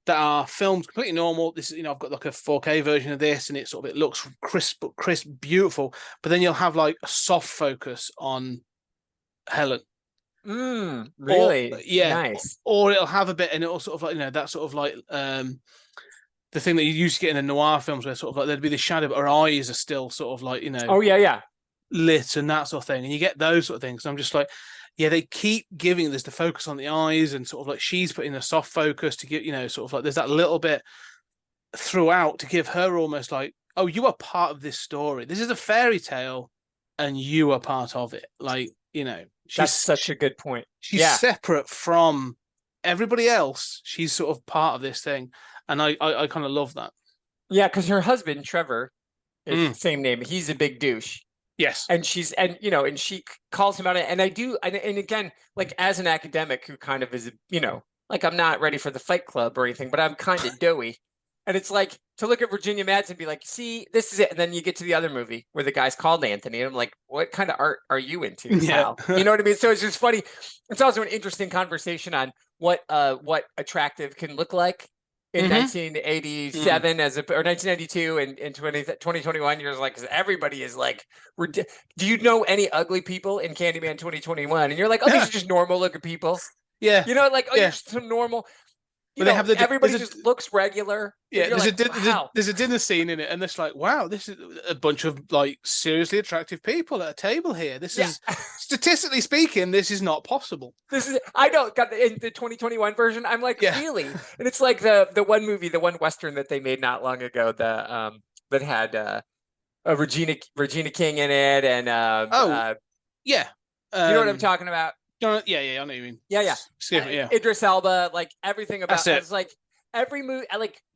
are filmed completely normal. This is, I've got like a 4K version of this, and it looks crisp, beautiful. But then you'll have like a soft focus on Helen. Really? Or, yeah, Nice. or it'll have a bit, and it'll sort of like, that sort of like the thing that you used to get in the noir films, where sort of like there'd be the shadow, but her eyes are still sort of like, Oh yeah. lit and that sort of thing, and you get those sort of things. And I'm just like, yeah, they keep giving this the focus on the eyes, and sort of like she's putting a soft focus to give, sort of like there's that little bit throughout to give her almost like, oh, you are part of this story. This is a fairy tale, and you are part of it. Like, That's such a good point. She's separate from everybody else. She's sort of part of this thing, and I kind of love that. Yeah, because her husband Trevor is the same name. He's a big douche. Yes. And and she calls him out. And I do. And again, like as an academic who kind of is, like I'm not ready for the Fight Club or anything, but I'm kind of doughy. And it's like to look at Virginia Madsen and be like, see, this is it. And then you get to the other movie where the guy's called Anthony. And I'm like, what kind of art are you into, pal? You know what I mean? So it's just funny. It's also an interesting conversation on what attractive can look like in 1987 or 1992 and in 2021. You're like, because everybody is like, do you know any ugly people in Candyman 2021? And you're like, oh, these are just normal looking people. Yeah. Like, oh, you're just so normal. They have everybody just looks regular. Yeah, there's a dinner scene in it, and it's like, wow, this is a bunch of like seriously attractive people at a table here. This is statistically speaking, this is not possible. I know. Got in the 2021 version. I'm like, really? And it's like the one movie, the one Western that they made not long ago, that had Regina King in it, and you know what I'm talking about. Yeah, I know what you mean. Yeah. Idris Elba, like everything about it. It's like every movie.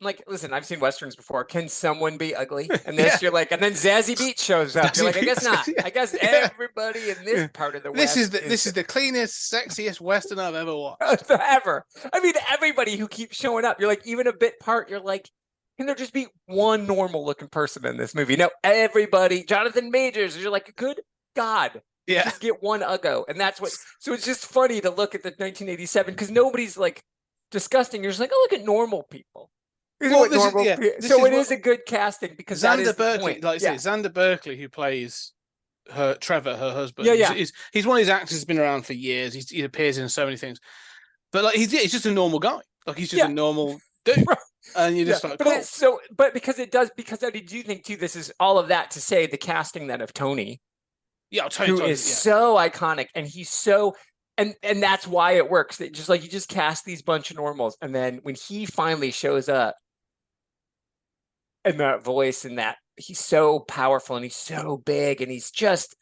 Like, listen, I've seen Westerns before. Can someone be ugly? And this, you're like, and then Zazie Beetz shows up. You're like, I guess not. I guess everybody in this part of the West. This is the cleanest, sexiest Western I've ever watched. Ever. I mean, everybody who keeps showing up. You're like, even a bit part. You're like, can there just be one normal looking person in this movie? No, everybody. Jonathan Majors. You're like, good God. Yeah. Just get one Uggo. And that's what, so it's just funny to look at the 1987 because nobody's like disgusting. You're just like, oh, look at normal people. So it is a good casting because Xander Berkeley, like I say, Xander Berkeley, who plays Trevor, her husband. He's one of these actors who's been around for years. He appears in so many things. But like he's just a normal guy. Like he's just a normal dude. Right. And you're just like, cool. Because I do think too, this is all of that to say the casting then of Tony. Yeah, Tony is so iconic, and he's so, and that's why it works. That just like you just cast these bunch of normals, and then when he finally shows up, and that voice and that he's so powerful and he's so big and he's just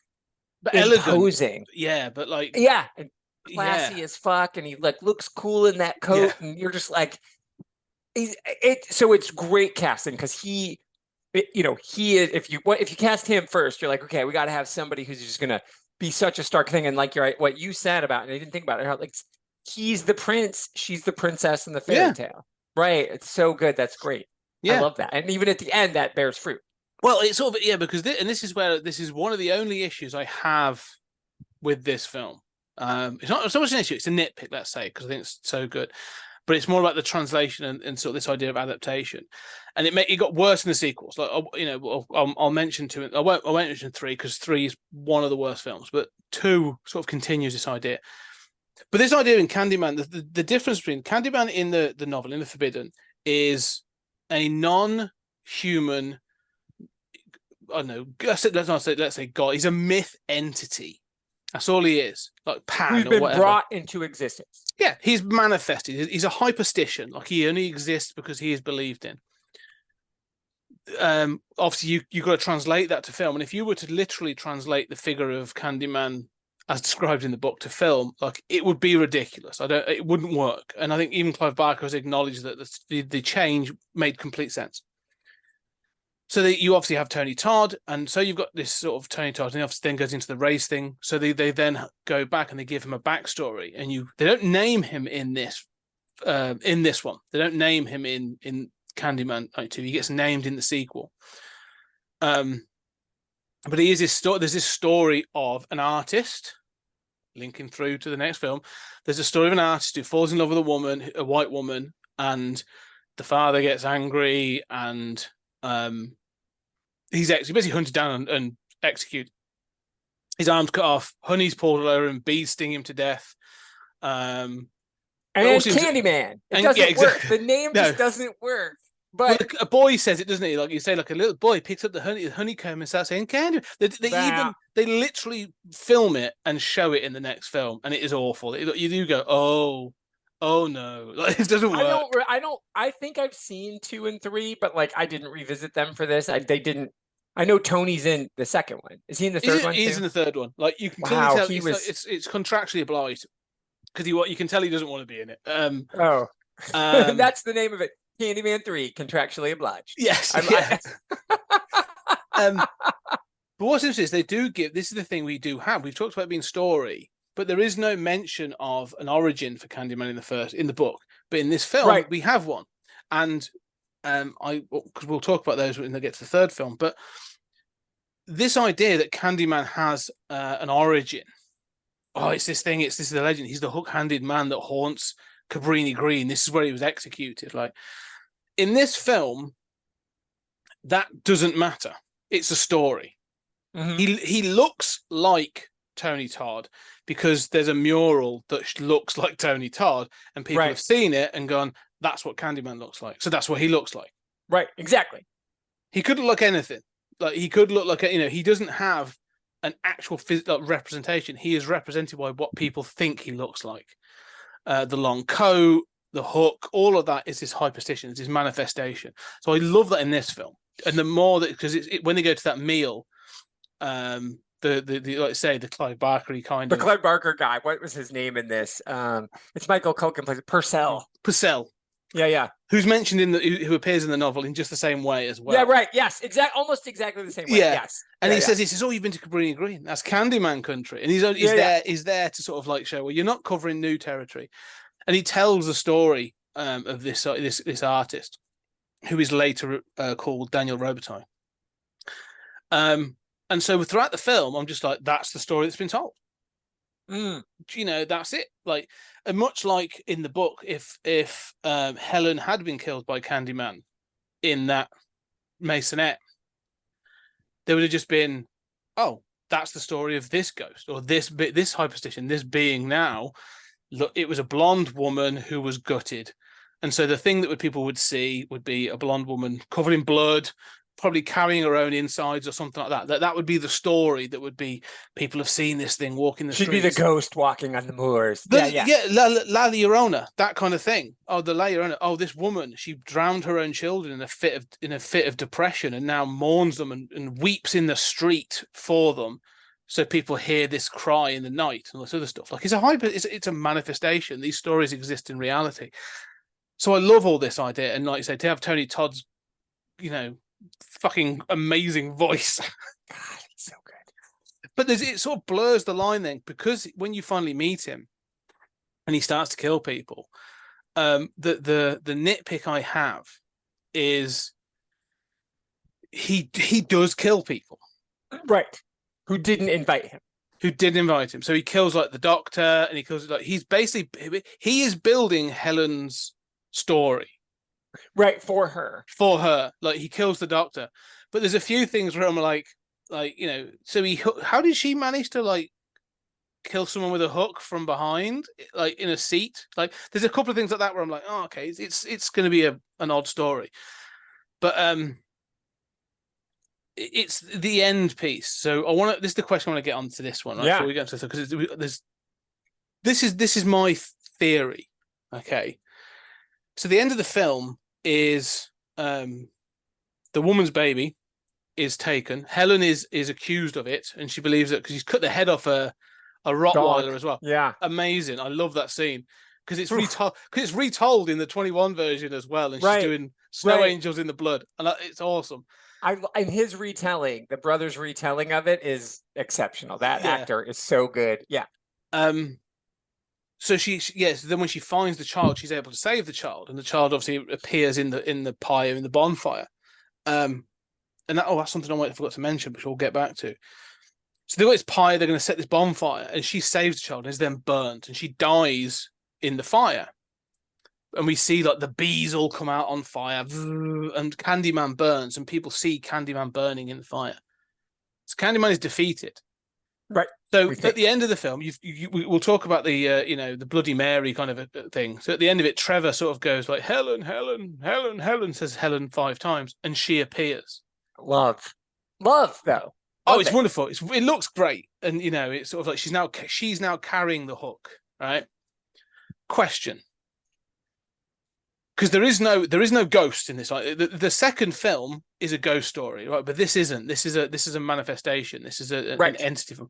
imposing. Yeah, but like and classy as fuck, and he like looks cool in that coat, and you're just like, so it's great casting because he is, if you cast him first, you're like, okay, we got to have somebody who's just going to be such a stark thing. And like, you're right, what you said about, and I didn't think about it, how like he's the prince, she's the princess in the fairy tale. Right. It's so good. That's great. I love that. And even at the end, that bears fruit. Well, it's sort of, because this is one of the only issues I have with this film. It's not so much an issue, it's a nitpick, let's say, because I think it's so good. But it's more about the translation and sort of this idea of adaptation, and it got worse in the sequels. Like I'll mention two. I won't mention three because three is one of the worst films, but two sort of continues this idea. But this idea in Candyman, the difference between Candyman in the novel, in The Forbidden, is a non-human. I don't know. Let's say God. He's a myth entity. That's all he is, like Pan who's been brought into existence. Yeah, he's manifested. He's a hyperstition. Like he only exists because he is believed in. Obviously, you got to translate that to film, and if you were to literally translate the figure of Candyman as described in the book to film, like it would be ridiculous. It wouldn't work. And I think even Clive Barker has acknowledged that the change made complete sense. So you obviously have Tony Todd, and so you've got this sort of Tony Todd, and he obviously then goes into the race thing. So they then go back and they give him a backstory, and they don't name him in this one. They don't name him in Candyman 92. He gets named in the sequel. And But he is this story. There's this story of an artist linking through to the next film. There's a story of an artist who falls in love with a white woman, and the father gets angry, and he's basically hunted down and executed. His arms cut off, honey's poured all over him, bees sting him to death. And Candyman. It doesn't work. The name just doesn't work. But a boy says it, doesn't he? Like you say, like a little boy picks up the honeycomb and starts saying Candy. They literally film it and show it in the next film, and it is awful. You do go, oh no, like, it doesn't work. I think I've seen 2 and 3, but like I didn't revisit them for this. They didn't. I know Tony's in the second one. Is he in the third one? He's in the third one. Like you can tell it's contractually obliged because you can tell he doesn't want to be in it. That's the name of it. Candyman 3, contractually obliged. Yes. But what's interesting is they do give. This is the thing we do have. We've talked about it being story, but there is no mention of an origin for Candyman in the book. But in this film, we have one, and because we'll talk about those when they get to the third film. But this idea that Candyman has an origin. Oh, it's this thing. This is the legend. He's the hook-handed man that haunts Cabrini Green. This is where he was executed. Like in this film, that doesn't matter. It's a story. Mm-hmm. He looks like Tony Todd because there's a mural that looks like Tony Todd, and people have seen it and gone, "That's what Candyman looks like." So that's what he looks like. Right. Exactly. He could look like anything. Like he could look like he doesn't have an actual physical representation. He is represented by what people think he looks like. The long coat, the hook, all of that is his hyperstition, it's his manifestation. So I love that in this film. And the more that, because when they go to that meal, the like I say, the Clive Barker kind of. The Clive Barker guy, what was his name in this? It's Michael Culkin plays Purcell. Yeah. Who's mentioned who appears in the novel in just the same way as well. Yeah, right. Yes, almost exactly the same way. Yeah. Yes. And he says, you've been to Cabrini Green. That's Candyman country. And he's there to sort of like show, well, you're not covering new territory. And he tells the story of this artist, who is later called Daniel Robitaille. And so throughout the film, I'm just like, that's the story that's been told. That's it. Like, and much like in the book, if Helen had been killed by Candyman in that maisonette, there would have just been, oh, that's the story of this ghost or this hyperstition, this being now. Look, it was a blonde woman who was gutted, and so the thing that people would see would be a blonde woman covered in blood, probably carrying her own insides or something like that. That would be the story. That would be, people have seen this thing walking the streets. She'd be the ghost walking on the moors. La Llorona, that kind of thing. Oh, the La Llorona. Oh, this woman, she drowned her own children in a fit of depression, and now mourns them and weeps in the street for them. So people hear this cry in the night and all this other stuff. Like it's a manifestation. These stories exist in reality. So I love all this idea, and like you say, to have Tony Todd's, fucking amazing voice. God, it's so good. But it sort of blurs the line then, because when you finally meet him and he starts to kill people, the nitpick I have is he does kill people. Right. Who didn't invite him. So he kills like the doctor, and he kills he is building Helen's story. Right, for her. Like he kills the doctor. But there's a few things where I'm like, so how did she manage to like kill someone with a hook from behind, like in a seat? Like there's a couple of things like that where I'm like, oh, okay, it's going to be an odd story. But it's the end piece. So this is the question I want to get onto this one, right? Yeah. Before we get into because this is my theory. Okay. So the end of the film is the woman's baby is taken. Helen is accused of it, and she believes it because he's cut the head off a Rottweiler as well. Yeah, amazing. I love that scene because it's retold in the 21 version as well, and she's doing snow angels in the blood, and it's awesome. And his retelling, the brother's retelling of it, is exceptional. That actor is so good. Yeah. So then when she finds the child, she's able to save the child, and the child obviously appears in the pyre, in the bonfire. and that's something I forgot to mention, which we'll get back to. So they've got this pie, they're going to set this bonfire, and she saves the child and is then burnt, and she dies in the fire. And we see like the bees all come out on fire, and Candyman burns, and people see Candyman burning in the fire. So Candyman is defeated. Right. So at the end of the film, we'll talk about the the Bloody Mary kind of a thing. So at the end of it, Trevor sort of goes like, Helen, Helen, Helen, Helen, says Helen 5 times, and she appears. Love though. Oh, it's wonderful. It looks great, and it's sort of like she's now carrying the hook, right? Question: because there is no ghost in this. Like the second film is a ghost story, right? But this isn't. This is a manifestation. This is an entity from.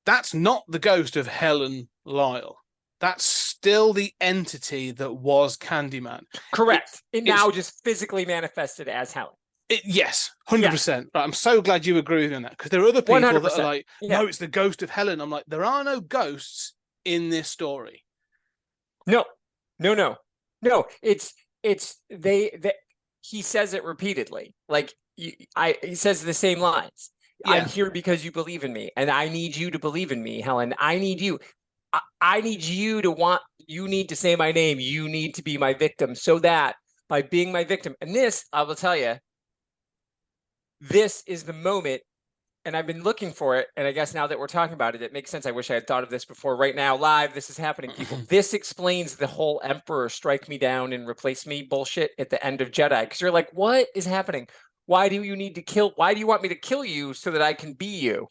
That's not the ghost of Helen Lyle. That's still the entity that was Candyman. Correct. It now just physically manifested as Helen. Yes, 100%. Right, I'm so glad you agree with me on that, because there are other people 100%. That are like, no, it's the ghost of Helen. I'm like, there are no ghosts in this story. No. It's he says it repeatedly. Like he says the same lines. Yeah. I'm here because you believe in me, and I need you to believe in me, Helen. I need you. I need you you need to say my name. You need to be my victim, so that by being my victim, and this, I will tell you, this is the moment, and I've been looking for it, and I guess now that we're talking about it, it makes sense. I wish I had thought of this before. Right now, live, this is happening, people. This explains the whole Emperor strike me down and replace me bullshit at the end of Jedi, because you're like, what is happening? Why do you want me to kill you so that I can be you?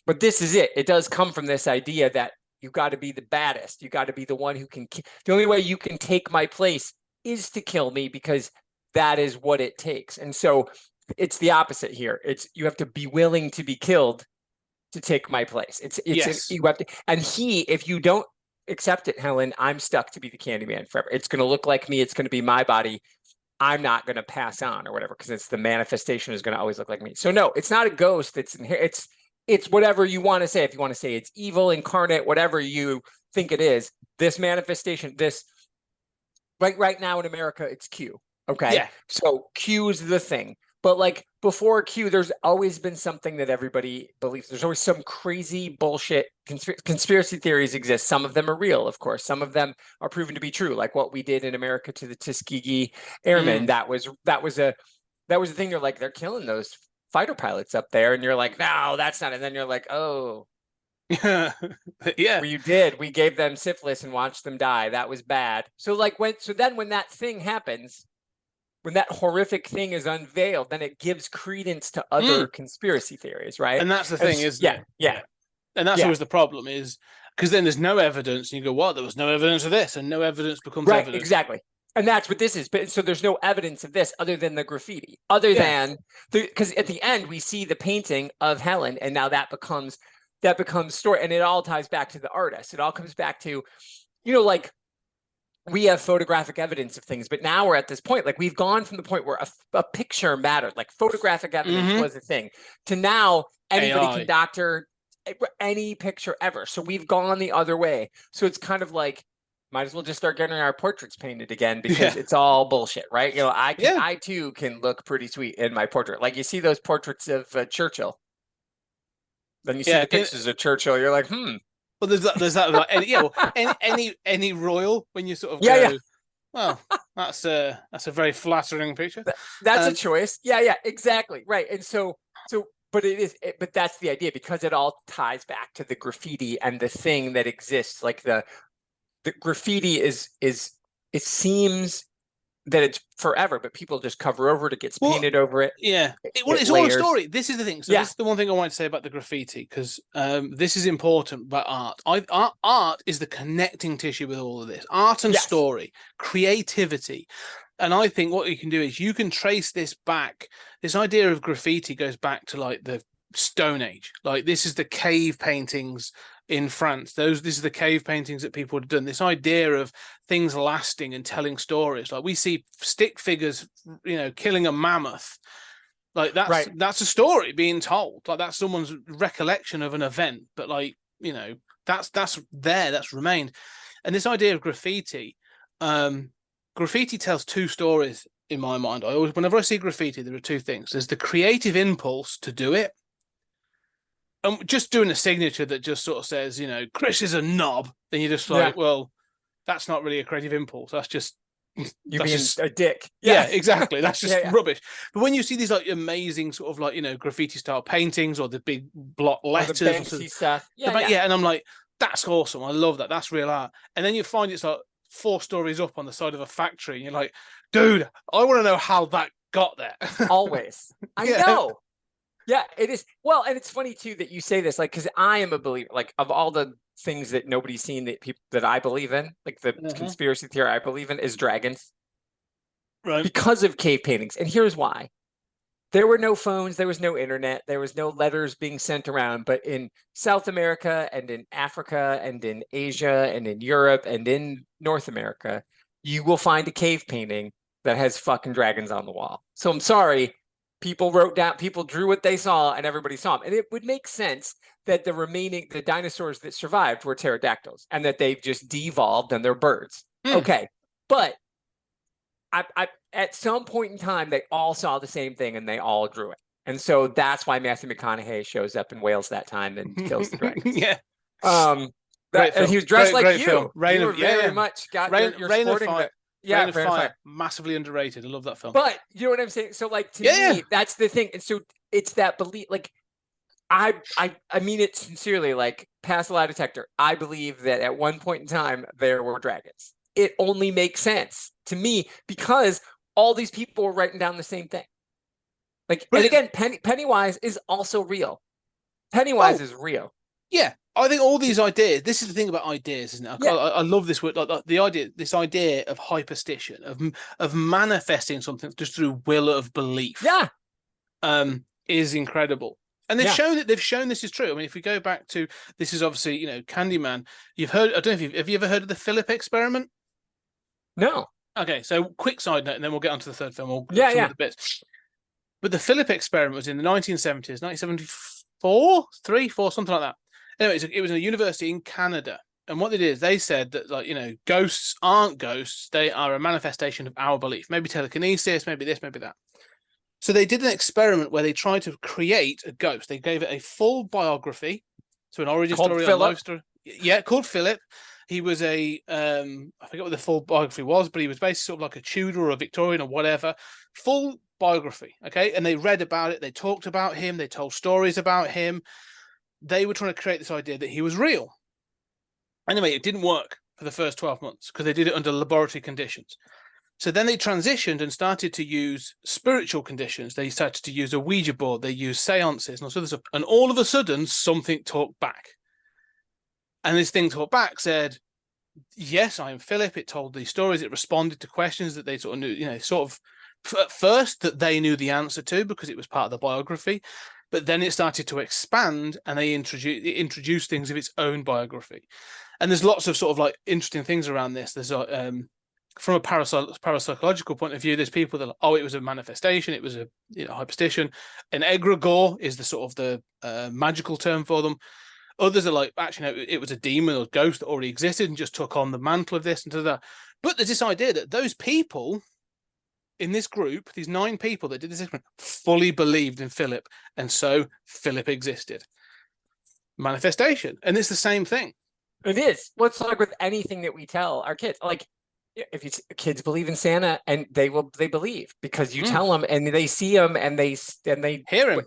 But this is it. It does come from this idea that you got to be the baddest. You got to be the one who can. The only way you can take my place is to kill me, because that is what it takes. And so it's the opposite here. It's you have to be willing to be killed to take my place. You have to. And if you don't accept it, Helen, I'm stuck to be the Candyman forever. It's going to look like me. It's going to be my body. I'm not going to pass on or whatever, because it's the manifestation is going to always look like me. So no, it's not a ghost. It's whatever you want to say. If you want to say it's evil incarnate, whatever you think it is, this manifestation, right now in America, it's Q. Okay. Yeah. So Q is the thing. But like before Q, there's always been something that everybody believes. There's always some crazy bullshit. Conspiracy theories exist. Some of them are real, of course. Some of them are proven to be true, like what we did in America to the Tuskegee Airmen. That was a thing. You're like, they're killing those fighter pilots up there, and you're like, no, that's not. And then you're like, oh, yeah. You did. We gave them syphilis and watched them die. That was bad. So then when that thing happens. When that horrific thing is unveiled, then it gives credence to other conspiracy theories, right? And that's the thing, isn't it? Yeah. And that's always the problem, is because then there's no evidence, and you go, "What? There was no evidence of this," and no evidence becomes evidence. Exactly. And that's what this is. But so there's no evidence of this other than the graffiti, than because at the end we see the painting of Helen, and now that becomes story, and it all ties back to the artist. It all comes back to, like. We have photographic evidence of things, but now we're at this point, like we've gone from the point where a picture mattered, like photographic evidence was a thing, to now anybody can doctor any picture ever. So we've gone the other way. So it's kind of like, might as well just start getting our portraits painted again, because it's all bullshit, right? I too can look pretty sweet in my portrait. Like you see those portraits of Churchill. Then you see the pictures of Churchill, you're like, Well, there's that like any royal, when you sort of go, well, that's a very flattering picture. That's a choice. Yeah, exactly. Right. And but that's the idea, because it all ties back to the graffiti and the thing that exists. Like the graffiti is it seems that it's forever, but people just cover over it. It gets painted over it. Yeah. It's all a story. This is the thing. So this is the one thing I want to say about the graffiti, because this is important about art. Art is the connecting tissue with all of this. Art and story, creativity. And I think what you can do is you can trace this back. This idea of graffiti goes back to like the Stone Age. Like this is the cave paintings in France. This is the cave paintings that people have done. This idea of things lasting and telling stories. Like we see stick figures, killing a mammoth. Like that's a story being told. Like that's someone's recollection of an event. But that's remained. And this idea of graffiti, graffiti tells two stories in my mind. Whenever I see graffiti, there are two things. There's the creative impulse to do it. And just doing a signature that just sort of says, Chris is a knob, then you're just like, well, that's not really a creative impulse. That's just you being a dick. Yeah, exactly. That's just rubbish. But when you see these like amazing sort of like, graffiti style paintings or the big block letters, or the Banksy stuff. Yeah, and I'm like, that's awesome. I love that. That's real art. And then you find it's like 4 stories up on the side of a factory, and you're like, dude, I want to know how that got there. Always. I know. Yeah, it is. Well, and it's funny too that you say this, like, because I am a believer, like, of all the things that nobody's seen that I believe in, like the conspiracy theory I believe in is dragons. Right. Because of cave paintings. And here's why. There were no phones, there was no internet, there was no letters being sent around. But in South America and in Africa and in Asia and in Europe and in North America, you will find a cave painting that has fucking dragons on the wall. So I'm sorry. People drew what they saw, and everybody saw them. And it would make sense that the dinosaurs that survived were pterodactyls, and that they've just devolved and they're birds. Okay, but I at some point in time, they all saw the same thing, and they all drew it. And so that's why Matthew McConaughey shows up in Wales that time and kills the dragons. Yeah. And he was dressed like you. Film. Rain you of, very much got your sporting. Rain of Fire, massively underrated. I love that film. But you know what I'm saying? So like to me, that's the thing. And so it's that belief. Like I mean it sincerely. Like pass a lie detector. I believe that at one point in time there were dragons. It only makes sense to me because all these people were writing down the same thing. Like, and again, Pennywise is also real. Pennywise is real. Yeah, I think all these ideas. This is the thing about ideas, isn't it? I love this word. Like the idea, this idea of hyperstition, of manifesting something just through will of belief. Yeah, is incredible. And they've shown this is true. I mean, if we go back to this, is obviously Candyman. You've heard. I don't know if have you ever heard of the Philip experiment? No. Okay, so quick side note, and then we'll get on to the third film. Of the bits. But the Philip experiment was in the 1970s, 1974, 3, 4, something like that. Anyway, it was a university in Canada. And what they did is they said that, like, ghosts aren't ghosts. They are a manifestation of our belief. Maybe telekinesis, maybe this, maybe that. So they did an experiment where they tried to create a ghost. They gave it a full biography. So an origin story, a life story. Yeah, called Philip. He was I forget what the full biography was, but he was basically sort of like a Tudor or a Victorian or whatever. Full biography, okay? And they read about it. They talked about him. They told stories about him. They were trying to create this idea that he was real. Anyway, it didn't work for the first 12 months because they did it under laboratory conditions. So then they transitioned and started to use spiritual conditions. They started to use a Ouija board. They used seances and all sorts of stuff. And all of a sudden, something talked back. And this thing talked back, said, yes, I am Philip. It told these stories. It responded to questions that they sort of knew, sort of at first that they knew the answer to because it was part of the biography. But then it started to expand and they introduced things of its own biography. And there's lots of sort of like interesting things around this. There's from a parapsychological point of view, there's people that it was a manifestation, it was a hyperstition. An egregore is the sort of the magical term for them. Others are like, actually, no, it was a demon or ghost that already existed and just took on the mantle of this and to that. But there's this idea that those people in this group, these 9 people that did this experiment, fully believed in Philip. And so Philip existed. Manifestation. And it's the same thing. It is. Well, it's like with anything that we tell our kids. Like, if kids believe in Santa, and they believe because you tell them and they see him and they hear him.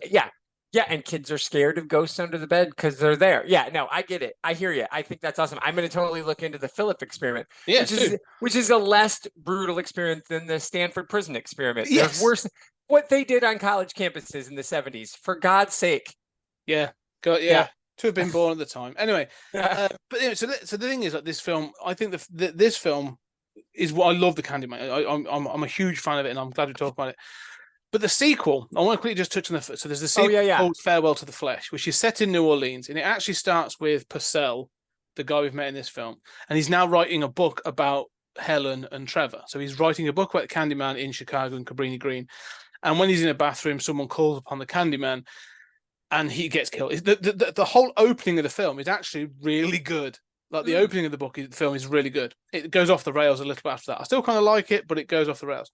Yeah, and kids are scared of ghosts under the bed because they're there. Yeah, no, I get it. I hear you. I think that's awesome. I'm going to totally look into the Philip experiment, which is a less brutal experiment than the Stanford prison experiment. Yes. There's worse. What they did on college campuses in the 70s, for God's sake. Yeah. To have been born at the time. Anyway, but so the thing is, like, this film, I think this film is what I love. The Candyman. I'm a huge fan of it, and I'm glad we talked about it. But the sequel, I want to quickly just touch on so there's the sequel called Farewell to the Flesh, which is set in New Orleans, and it actually starts with Purcell, the guy we've met in this film, and he's now writing a book about Helen and Trevor. So he's writing a book about the Candyman in Chicago and Cabrini Green, and when he's in a bathroom, someone calls upon the Candyman, and he gets killed. The whole opening of the film is actually really good. Like the opening of the film is really good. It goes off the rails a little bit after that. I still kind of like it, but it goes off the rails.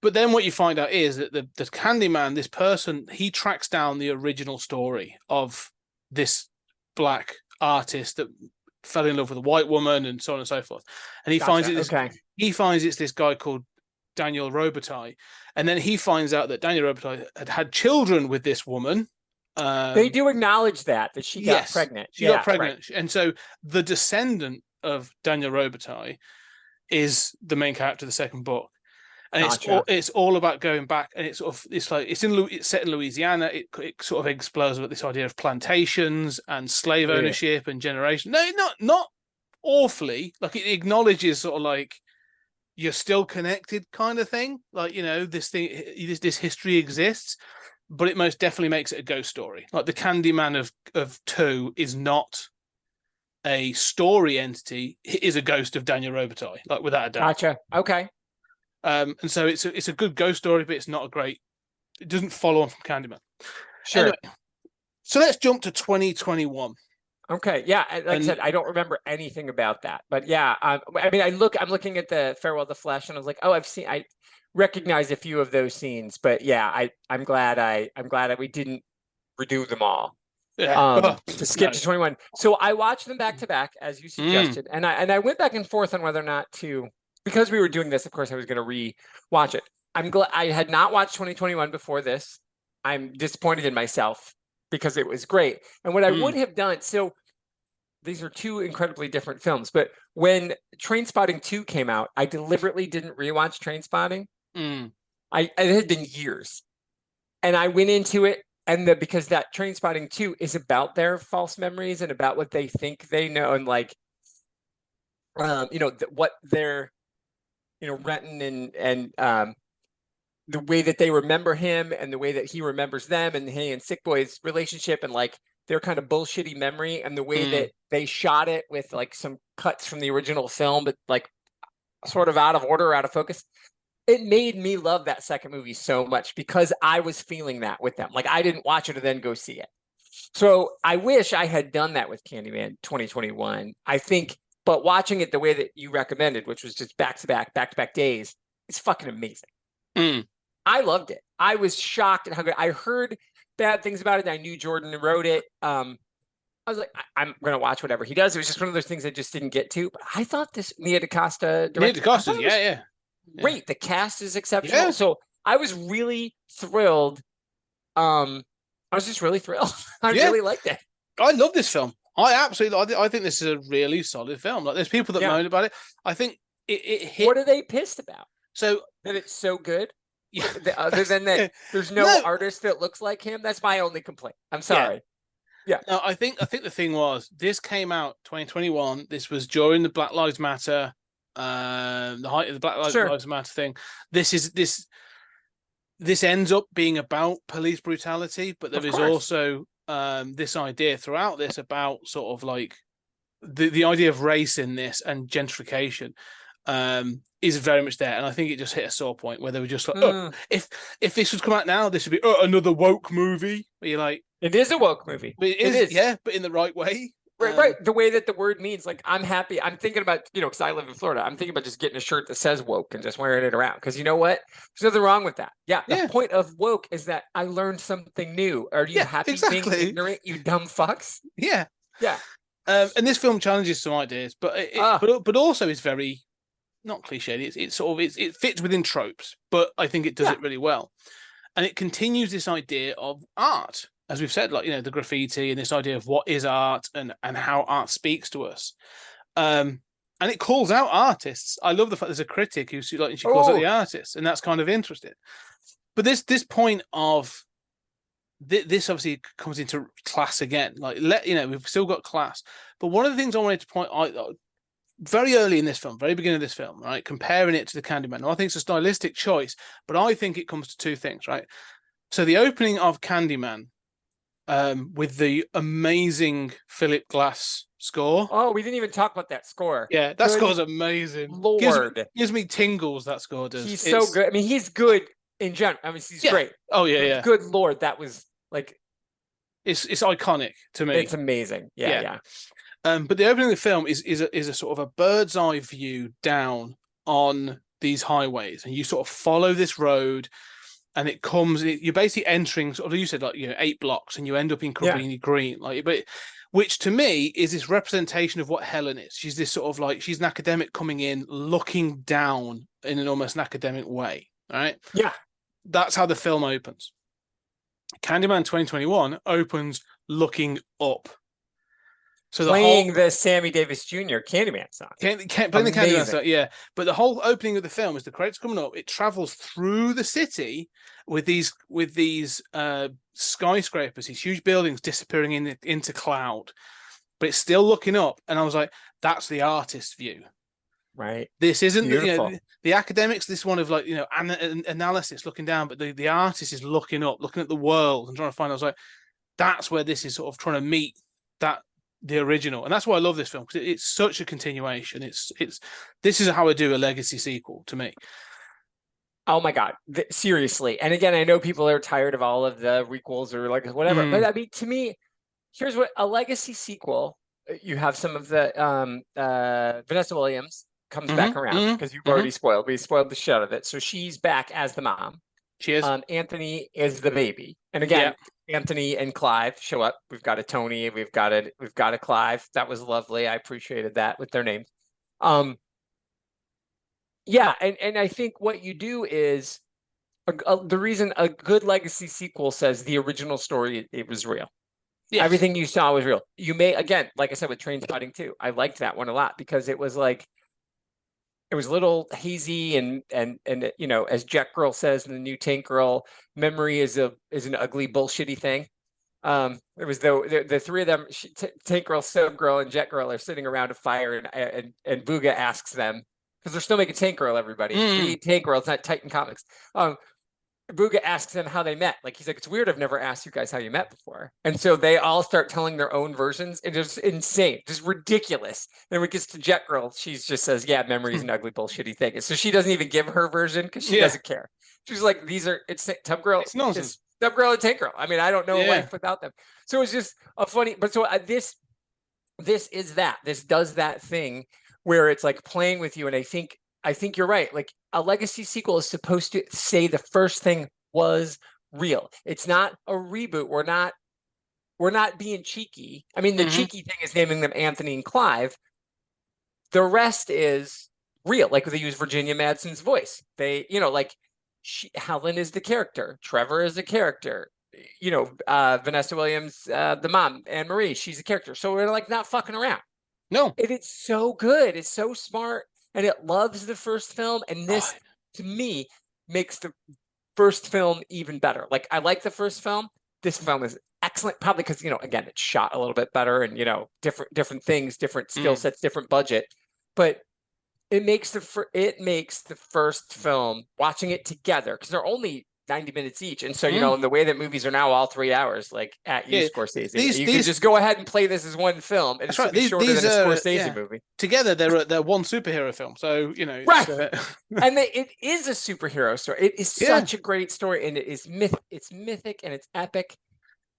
But then what you find out is that the Candyman, this person, he tracks down the original story of this black artist that fell in love with a white woman and so on and so forth. And he finds it's this guy called Daniel Robitaille. And then he finds out that Daniel Robitaille had children with this woman. They do acknowledge that she got pregnant. She got pregnant. Right. And so the descendant of Daniel Robitaille is the main character of the second book. And it's all about going back, and it's set in Louisiana. It sort of explores about this idea of plantations and slave ownership and generation. No, not awfully. Like, it acknowledges sort of like you're still connected kind of thing. Like, you know, this history exists, but it most definitely makes it a ghost story. Like, the Candyman of 2 is not a story entity; it is a ghost of Daniel Robitaille, like, without a doubt. Gotcha. Okay. And so it's a good ghost story, but it's not a great. It doesn't follow on from Candyman. Sure. Anyway, so let's jump to 2021. Okay. Yeah. Like I said, I don't remember anything about that, but yeah. I mean, I'm looking at the Farewell to Flesh, and I was like, oh, I recognize a few of those scenes, but yeah, I'm glad we didn't redo them all. Yeah. To skip to 21. So I watched them back to back, as you suggested, and I went back and forth on whether or not to. Because we were doing this, of course, I was going to re-watch it. I'm glad I had not watched 2021 before this. I'm disappointed in myself because it was great. And what I would have done, so these are two incredibly different films, but when Trainspotting 2 came out, I deliberately didn't rewatch Trainspotting. It had been years. And I went into it, and because that Trainspotting 2 is about their false memories and about what they think they know, and like, what they're, Renton and the way that they remember him and the way that he remembers them, and he and Sick Boy's relationship, and like their kind of bullshitty memory, and the way that they shot it with like some cuts from the original film, but like sort of out of order, out of focus. It made me love that second movie so much because I was feeling that with them. Like, I didn't watch it and then go see it. So I wish I had done that with Candyman 2021. I think. But watching it the way that you recommended, which was just back-to-back days, it's fucking amazing. I loved it. I was shocked at how good. I heard bad things about it. And I knew Jordan wrote it. I was like, I'm going to watch whatever he does. It was just one of those things I just didn't get to. But I thought this Nia DaCosta great. The cast is exceptional. Yeah. So I was really thrilled. I was just really thrilled. I really liked it. I love this film. I think this is a really solid film. Like, there's people that moan about it. I think it hit. What are they pissed about? So that it's so good. Yeah. Other than that, there's no artist that looks like him. That's my only complaint. I'm sorry. Yeah. No, I think the thing was, this came out 2021. This was during the Black Lives Matter, the height of the Black Lives Matter thing. This ends up being about police brutality, but there is also this idea throughout this about sort of like the idea of race in this and gentrification is very much there. And I think it just hit a sore point where they were just like, oh, if this would come out now, this would be another woke movie. Where you're like, it is a woke movie. It is, yeah, but in the right way. Right. The way that the word means, like, I'm happy. I'm thinking about, because I live in Florida. I'm thinking about just getting a shirt that says woke and just wearing it around. Because you know what? There's nothing wrong with that. Yeah. The point of woke is that I learned something new. Are you happy being ignorant, you dumb fucks? Yeah. Yeah. And this film challenges some ideas, but but also is very not cliched. It fits within tropes, but I think it does it really well. And it continues this idea of art. As we've said, like, the graffiti and this idea of what is art and how art speaks to us. And it calls out artists. I love the fact there's a critic she calls out the artists, and that's kind of interesting. But this point of this obviously comes into class again. Like, we've still got class. But one of the things I wanted to point out very early in this film, very beginning of this film, right, comparing it to the Candyman, I think it's a stylistic choice, but I think it comes to two things, right? So the opening of Candyman, with the amazing Philip Glass score. Oh, we didn't even talk about that score. Yeah, that score's amazing. Lord. Gives me tingles, that score does. It's so good. I mean, he's good in general. I mean, he's great. Oh, yeah. Good Lord, that was like... It's iconic to me. It's amazing. Yeah. But the opening of the film is a sort of a bird's eye view down on these highways, and you sort of follow this road, and it comes. You're basically entering, sort of, you said, like, 8 blocks, and you end up in Cabrini Green, like, but which to me is this representation of what Helen is. She's this sort of like, she's an academic coming in, looking down in an almost an academic way. All right. Yeah. That's how the film opens. Candyman 2021 opens looking up. So playing the Sammy Davis Jr. Candyman song. Playing the Candyman song, yeah. But the whole opening of the film is the credits coming up. It travels through the city with these skyscrapers, these huge buildings disappearing into cloud. But it's still looking up, and I was like, that's the artist's view. Right. This isn't the academics. This one of, like, analysis looking down, but the artist is looking up, looking at the world and trying to find. I was like, that's where this is sort of trying to meet the original, and that's why I love this film, because it's such a continuation. This is how I do a legacy sequel to me. Oh my God, seriously. And again, I know people are tired of all of the requels or like whatever, but I mean, to me, here's what a legacy sequel. You have some of the Vanessa Williams comes back around, because you've already spoiled. We spoiled the shit out of it, so she's back as the mom. She is. Anthony is the baby, and again. Anthony and Clive show up. We've got a Tony. We've got a Clive. That was lovely. I appreciated that with their names. Yeah, and I think what you do is the reason a good legacy sequel says the original story, it was real. Yes. Everything you saw was real. You may, again, like I said with Trainspotting 2, I liked that one a lot, because it was like, it was a little hazy, and as Jet Girl says in the new Tank Girl, memory is an ugly bullshitty thing. It was the three of them, Tank Girl, Sub Girl, and Jet Girl, are sitting around a fire, and Booga asks them, because they're still making Tank Girl, everybody. Read Tank Girl, it's not Titan Comics. Booga asks them how they met. Like, he's like, it's weird, I've never asked you guys how you met before. And so they all start telling their own versions. It's just insane, just ridiculous. And when it gets to Jet Girl, she just says, yeah, memory is an ugly bullshitty thing. And so she doesn't even give her version, because she doesn't care. She's like, it's Tub Girl, it's nonsense. Tub Girl and Tank Girl. I mean, I don't know life without them. So it's just a funny, but so this is that. This does that thing where it's like playing with you. And I think you're right. Like, a legacy sequel is supposed to say the first thing was real. It's not a reboot. We're not being cheeky. I mean, the cheeky thing is naming them Anthony and Clive. The rest is real. Like, they use Virginia Madsen's voice. They, Helen is the character. Trevor is the character. Vanessa Williams, the mom, Anne Marie, she's a character. So we're like not fucking around. No. It's so good. It's so smart. And it loves the first film. And this, to me, makes the first film even better. Like, I like the first film. This film is excellent, probably because, again, it's shot a little bit better, and, different things, different skill sets, different budget. But it makes the first film, watching it together, because they're only 90 minutes each. And so, in the way that movies are now all 3 hours, like at you, Scorsese, you can just go ahead and play this as one film, and it's right. Shorter than a Scorsese movie. Together, they're one superhero film. So, right. And it is a superhero story. It is such a great story, and it's mythic, and it's epic.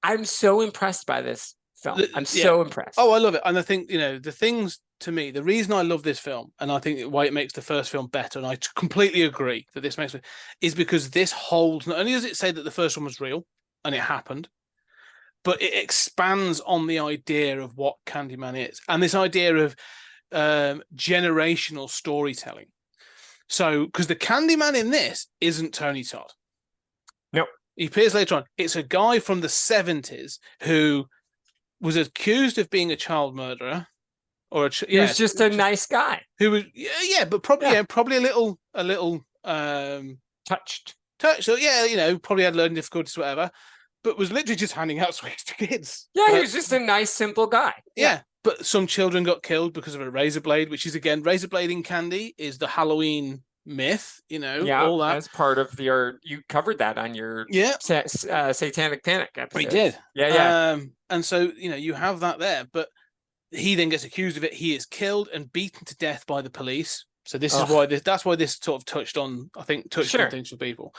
I'm so impressed by this film. I'm so impressed. Oh, I love it. And I think, the things, to me, the reason I love this film, and I think why it makes the first film better, and I completely agree that this makes it, is because this holds, not only does it say that the first one was real and it happened, but it expands on the idea of what Candyman is, and this idea of generational storytelling. So, because the Candyman in this isn't Tony Todd. No. He appears later on. It's a guy from the 70s who was accused of being a child murderer. He was just a nice guy who was, but probably a little touched. So probably had learning difficulties, whatever, but was literally just handing out sweets to kids. Yeah, he was just a nice, simple guy. Yeah, but some children got killed because of a razor blade, which is, again, razor blading candy is the Halloween myth. All that as part of you covered that on your Satanic Panic episode. We did. And so you have that there, but he then gets accused of it. He is killed and beaten to death by the police. So this is why that's why this sort of touched on things for people.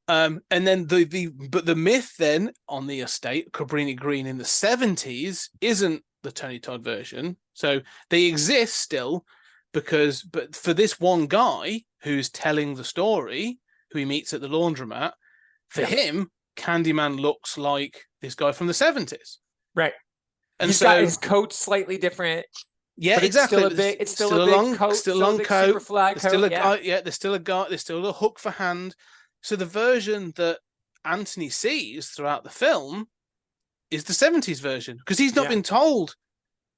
And then the myth then on the estate, Cabrini Green in the 70s, isn't the Tony Todd version. So they exist still, but for this one guy who's telling the story, who he meets at the laundromat, for him, Candyman looks like this guy from the 70s. Right. And he's got his coat slightly different. Yeah, but exactly. It's still a big coat, still a long coat. super flat coat. There's still a guy. There's still a hook for hand. So the version that Anthony sees throughout the film is the 70s version, because he's not been told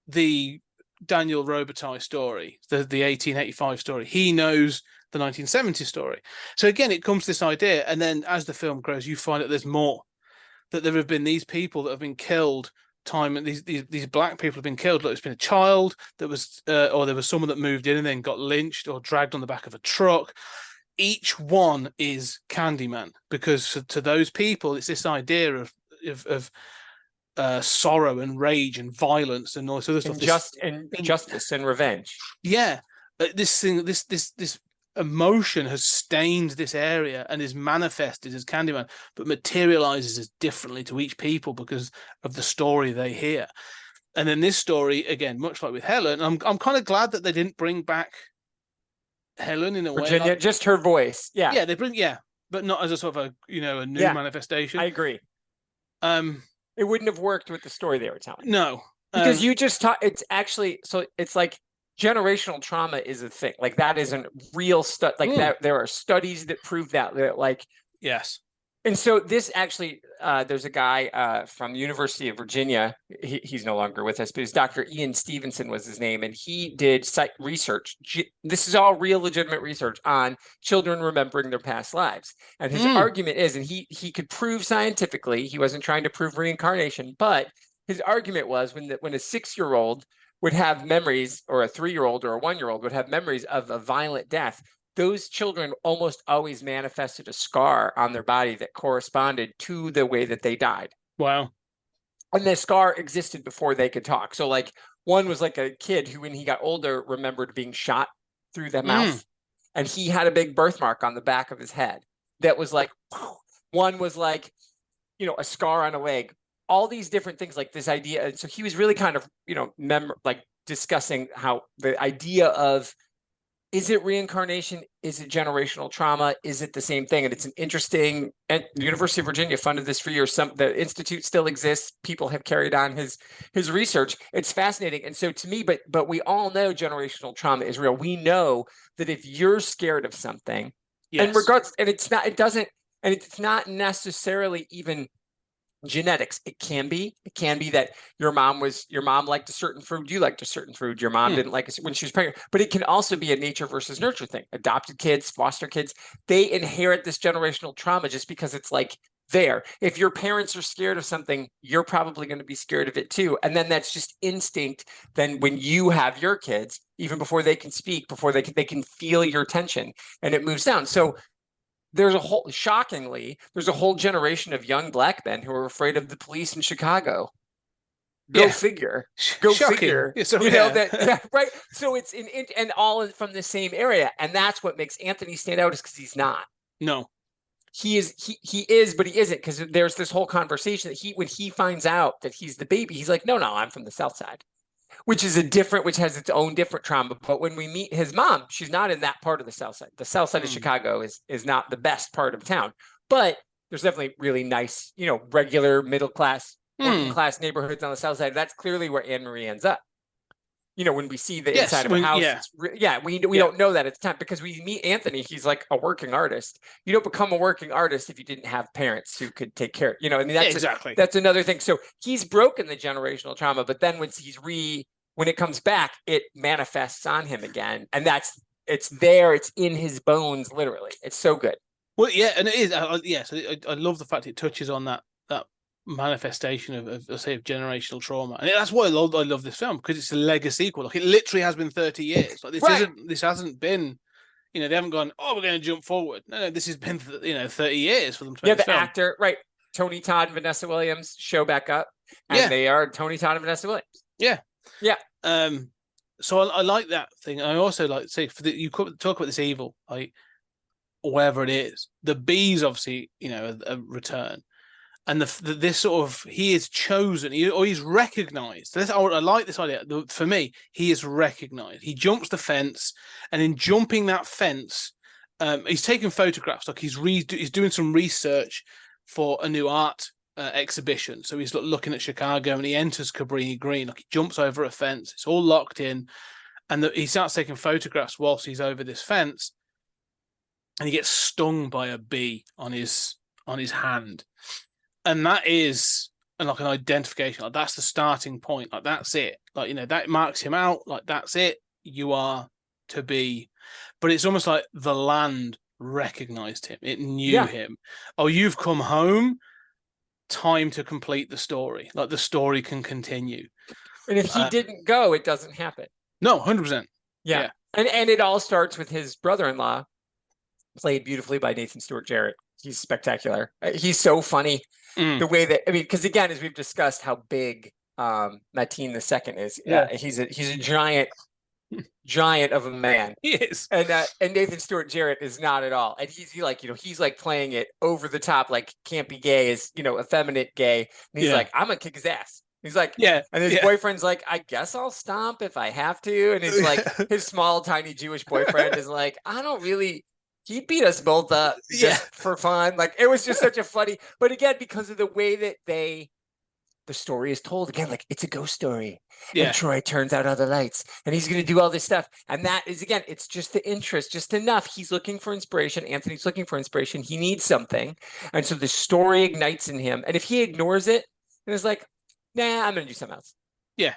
the Daniel Robitaille story, the 1885 story. He knows the 1970 story. So again, it comes to this idea, and then as the film grows, you find that there's more. That there have been these people that have been killed. And these black people have been killed. Look, it's been a child that was, or there was someone that moved in and then got lynched or dragged on the back of a truck. Each one is Candyman, because to those people, it's this idea of sorrow and rage and violence and all this other stuff. Justice and revenge. Yeah, this emotion has stained this area and is manifested as Candyman, but materializes as differently to each people because of the story they hear. And then this story, again, much like with Helen, I'm kind of glad that they didn't bring back Helen in a way. Virginia, just her voice. Yeah, they bring but not as a sort of a new manifestation. I agree. It wouldn't have worked with the story they were telling. No, because you just taught. It's actually it's like generational trauma is a thing. Like that is a real study. Like that, there are studies that prove that. Yes. And so this actually, there's a guy from the University of Virginia. He's no longer with us, but his Dr. Ian Stevenson was his name, and he did research. This is all real, legitimate research on children remembering their past lives. And his argument is, and he could prove scientifically, he wasn't trying to prove reincarnation, but his argument was when a 6-year-old would have memories, or a 3-year-old or a 1-year-old would have memories of a violent death, those children almost always manifested a scar on their body that corresponded to the way that they died. Wow. And the scar existed before they could talk. So like one was like a kid who, when he got older, remembered being shot through the mouth. And he had a big birthmark on the back of his head that was like, one was like, a scar on a leg, all these different things, like this idea. And so he was really kind of, discussing how the idea of, is it reincarnation? Is it generational trauma? Is it the same thing? And it's an interesting, and the University of Virginia funded this for years. The institute still exists. People have carried on his research. It's fascinating. And so to me, but we all know generational trauma is real. We know that if you're scared of something, and it's not necessarily even genetics. It can be that your mom liked a certain food, you liked a certain food, your mom didn't like it when she was pregnant, but it can also be a nature versus nurture thing. Adopted kids, foster kids, they inherit this generational trauma just because it's like there. If your parents are scared of something, you're probably going to be scared of it too. And then that's just instinct. Then when you have your kids, even before they can speak, before they can feel your tension, and it moves down. So there's a whole generation of young black men who are afraid of the police in Chicago. Go figure. Go figure. Right. So it's and all from the same area, and that's what makes Anthony stand out, is because he's not. No, he is, but he isn't, because there's this whole conversation that when he finds out that he's the baby, he's like, no, I'm from the South Side. Which has its own different trauma. But when we meet his mom, she's not in that part of the South Side. The South Side of Chicago is not the best part of town. But there's definitely really nice, regular middle class, working class neighborhoods on the South Side. That's clearly where Anne Marie ends up. When we see the inside of a house, we don't know that at the time, because we meet Anthony. He's like a working artist. You don't become a working artist if you didn't have parents who could take care. That's another thing. So he's broken the generational trauma, but then when it comes back, it manifests on him again, and it's there. It's in his bones, literally. It's so good. Well, and it is. So I love the fact it touches on that manifestation of generational trauma, and that's why I love this film, because it's a legacy sequel. Like, it literally has been 30 years. Like, this hasn't been, they haven't gone, oh, we're going to jump forward. No, this has been 30 years for them to make the film. Actor, right? Tony Todd and Vanessa Williams show back up, and they are Tony Todd and Vanessa Williams. So I like that thing. I also like to say, you talk about this evil, like whatever it is. The bees obviously, a return. and this sort of, he is chosen, or he's recognized. I like this idea. For me, he is recognized. He jumps the fence, and in jumping that fence, he's taking photographs. Like he's doing some research for a new art exhibition. So he's looking at Chicago, and he enters Cabrini Green. Like he jumps over a fence. It's all locked in, and he starts taking photographs whilst he's over this fence, and he gets stung by a bee on his hand. And that is like an identification. Like that's the starting point. Like that's it. Like, you know, that marks him out. Like that's it. You are to be. But it's almost like the land recognized him. It knew him. Oh, you've come home. Time to complete the story. Like the story can continue. And if he didn't go, it doesn't happen. No, 100%. Yeah. And it all starts with his brother-in-law, played beautifully by Nathan Stewart Jarrett. He's spectacular. He's so funny. The way that, I mean, because again, as we've discussed, how big Mateen II is. He's a giant of a man. He is. And Nathan Stewart Jarrett is not at all. And he's like playing it over the top, like can't be gay, is, you know, effeminate gay. And he's like, I'm gonna kick his ass. He's like, and his boyfriend's like, I guess I'll stomp if I have to. And it's like his small, tiny Jewish boyfriend is like, I don't really. He beat us both up just for fun. Like it was just such a funny, but again, because of the way that the story is told, again, like it's a ghost story. And Troy turns out all the lights and he's going to do all this stuff. And that is, again, it's just the interest, just enough. He's looking for inspiration. Anthony's looking for inspiration. He needs something. And so the story ignites in him. And if he ignores it and is like, nah, I'm going to do something else. Yeah.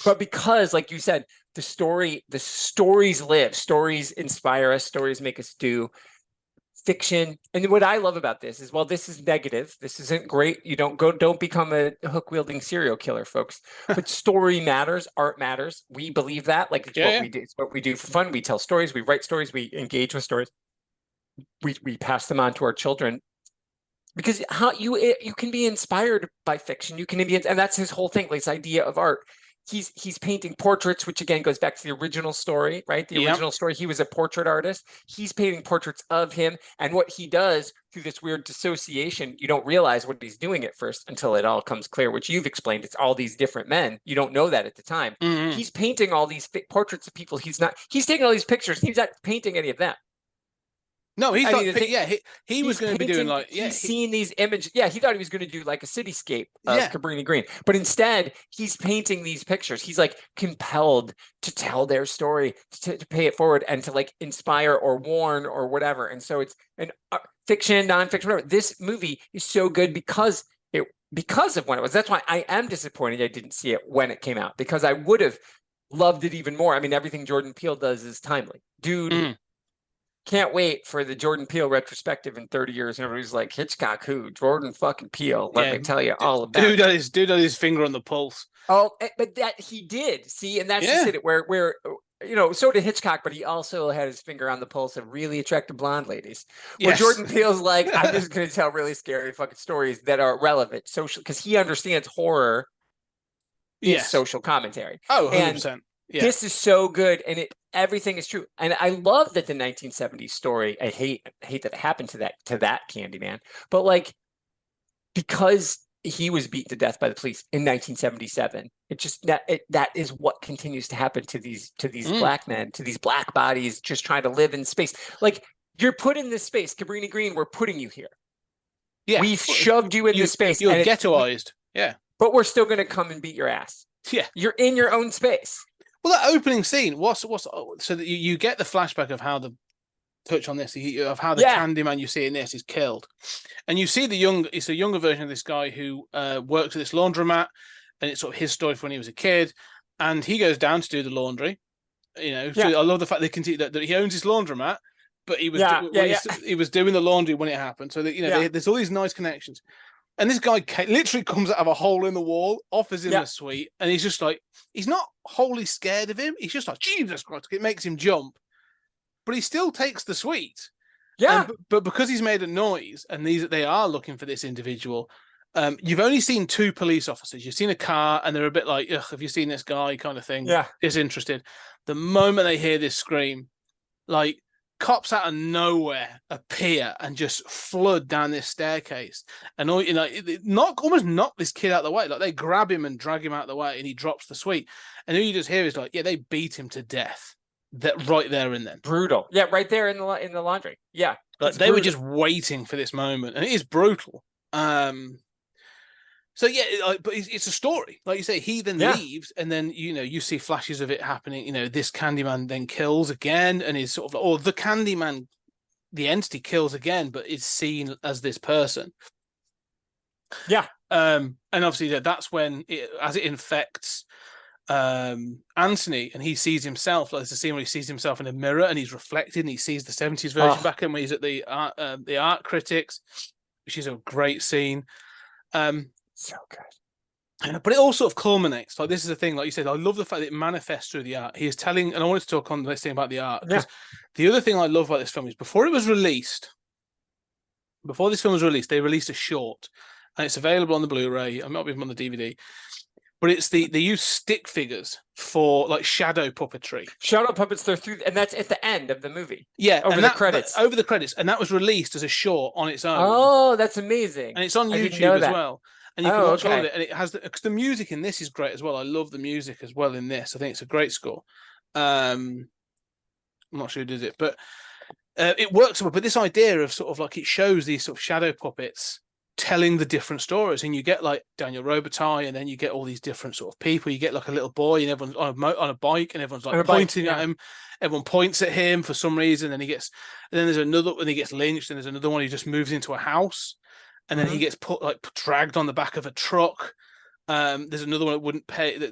But because, like you said, the stories live, stories inspire us, stories make us do fiction. And what I love about this is, well, this is negative. This isn't great. You don't become a hook wielding serial killer, folks. But story matters, art matters. We believe that. Like it's what we do. It's what we do for fun. We tell stories, we write stories, we engage with stories. We pass them on to our children. Because how you can be inspired by fiction. You can be, and that's his whole thing, like this idea of art. He's painting portraits, which again goes back to the original story, right? The original story, he was a portrait artist. He's painting portraits of him. And what he does through this weird dissociation, you don't realize what he's doing at first until it all comes clear, which you've explained. It's all these different men. You don't know that at the time. He's painting all these portraits of people. He's taking all these pictures. He's not painting any of them. No, he was going to be doing like, he's seeing these images. Yeah, he thought he was going to do like a cityscape of Cabrini Green, but instead he's painting these pictures. He's like compelled to tell their story, to pay it forward, and to like inspire or warn or whatever. And so it's an fiction, nonfiction, whatever. This movie is so good because of when it was. That's why I am disappointed I didn't see it when it came out, because I would have loved it even more. I mean, everything Jordan Peele does is timely, dude. Can't wait for the Jordan Peele retrospective in 30 years. And everybody's like, Hitchcock who? Jordan fucking Peele. Let me tell you all about it. Dude had his finger on the pulse. Oh, but that he did. See, and that's just it, where you know, so did Hitchcock, but he also had his finger on the pulse of really attractive blonde ladies. Where Jordan Peele's like, I'm just going to tell really scary fucking stories that are relevant, social, because he understands horror is social commentary. Oh, 100%. This is so good, and everything is true. And I love that the 1970s story. I hate that it happened to that Candyman, but like, because he was beaten to death by the police in 1977, it just that is what continues to happen to these black men, to these black bodies just trying to live in space. Like, you're put in this space, Cabrini Green. We're putting you here. Yeah, we've shoved you in this space. You're ghettoized. Yeah, but we're still going to come and beat your ass. Yeah, you're in your own space. Well, that opening scene, so that you get the flashback of how the Candyman you see in this is killed, and you see it's a younger version of this guy who works at this laundromat, and it's sort of his story from when he was a kid, and he goes down to do the laundry. You know, so I love the fact they can see that he owns his laundromat, but he was he was doing the laundry when it happened. So that, you know, there's all these nice connections. And this guy literally comes out of a hole in the wall, offers him a sweet, and he's just like, he's not wholly scared of him. He's just like, Jesus Christ, it makes him jump. But he still takes the sweet. Yeah. But because he's made a noise, and they are looking for this individual, you've only seen two police officers. You've seen a car, and they're a bit like, ugh, have you seen this guy kind of thing? Yeah. Disinterested. The moment they hear this scream, like, cops out of nowhere appear and just flood down this staircase, and all almost knock this kid out of the way. Like they grab him and drag him out of the way, and he drops the suite. And all you just hear is like, yeah, they beat him to death. That right there and then. Brutal. Yeah, right there in the laundry. Yeah, like they were just waiting for this moment, and it is brutal. So yeah, but it's a story, like you say. He then leaves, and then you see flashes of it happening. This Candyman then kills again, and is sort of, or the Candyman, the entity kills again, but is seen as this person. Yeah. And obviously that's when as it infects Anthony, and he sees himself. Like there's a scene where he sees himself in a mirror, and he's reflected, and he sees the 70s version back in when he's at the art critics, which is a great scene. So good. But it all sort of culminates. Like this is the thing, like you said, I love the fact that it manifests through the art. He is telling, and I wanted to talk on this thing about the art, because the other thing I love about this film is before this film was released, they released a short, and it's available on the Blu-ray. I might be on the DVD, but it's they use stick figures for like shadow puppetry. Shadow puppets, they're through, and that's at the end of the movie. Yeah, over the credits. Over the credits, and that was released as a short on its own. Oh, that's amazing! And it's on YouTube as well. And you can watch all of it, and it has the music in this is great as well. I love the music as well in this. I think it's a great score. I'm not sure who did it, but it works well. But this idea of sort of like it shows these sort of shadow puppets telling the different stories, and you get like Daniel Robitaille, and then you get all these different sort of people. You get like a little boy, and everyone's on a bike, and everyone's like pointing at him. Everyone points at him for some reason, and then there's another when he gets lynched, and there's another one who just moves into a house. And then he gets dragged on the back of a truck. There's another one that wouldn't pay.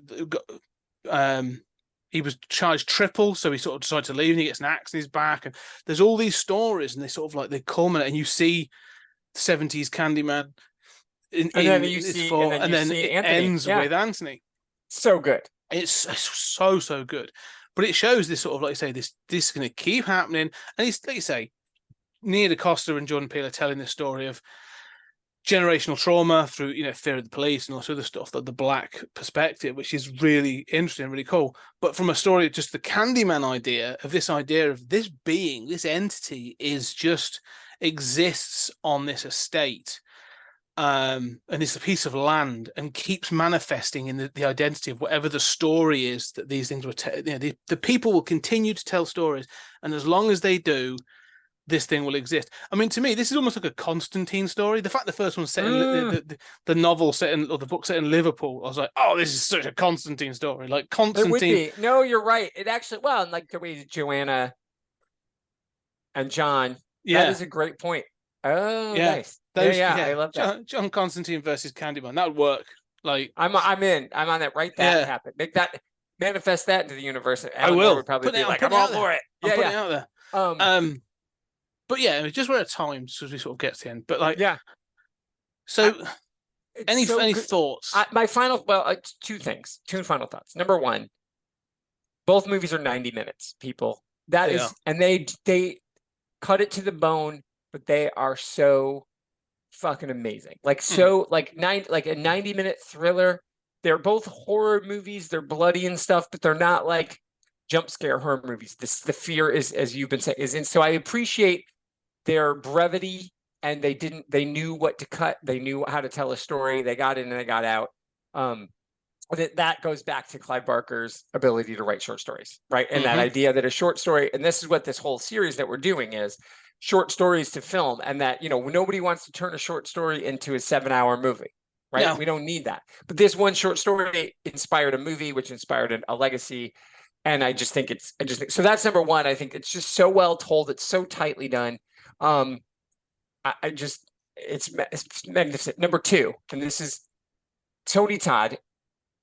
He was charged triple, so he sort of decided to leave, and he gets an axe in his back. And there's all these stories, and they sort of like they culminate, and you see 70s Candyman. And then it ends with Anthony. So good. It's so good. But it shows this sort of, like you say, this is going to keep happening. And it's like you say, Nia DaCosta and Jordan Peele are telling this story of generational trauma through fear of the police and also the stuff, that the black perspective, which is really interesting, really cool. But from a story, just the Candyman idea of this being, this entity is just exists on this estate, and it's a piece of land, and keeps manifesting in the identity of whatever the story is that these things were. The people will continue to tell stories, and as long as they do, this thing will exist. I mean, to me, this is almost like a Constantine story. The fact the first one's set in the novel set in, or the book set in Liverpool, I was like, oh, this is such a Constantine story. Like Constantine. It would be. No, you're right. It actually, well, and like the way Joanna and John. Yeah, that is a great point. Oh, yeah. Nice. I love that. John Constantine versus Candyman. That would work. Like I'm in. I'm on that. Write that happen. Make that manifest that into the universe. I will. Would probably be like, I'm all for it. I'm putting it out there. But yeah, just we're at time as we sort of get to the end. But like, So, any thoughts? My final, two final thoughts. Number one, both movies are 90 minutes. People, and they cut it to the bone, but they are so fucking amazing. Like like a 90-minute thriller. They're both horror movies. They're bloody and stuff, but they're not like jump scare horror movies. The fear is, as you've been saying, is in. So I appreciate their brevity, and they knew what to cut. They knew how to tell a story. They got in and they got out. That goes back to Clive Barker's ability to write short stories, right? And that idea that a short story, and this is what this whole series that we're doing is, short stories to film, and that, nobody wants to turn a short story into a 7-hour movie, right? No. We don't need that. But this one short story inspired a movie, which inspired a legacy. And I just think so that's number one. I think it's just so well told. It's so tightly done. It's magnificent. Number two, and this is, Tony Todd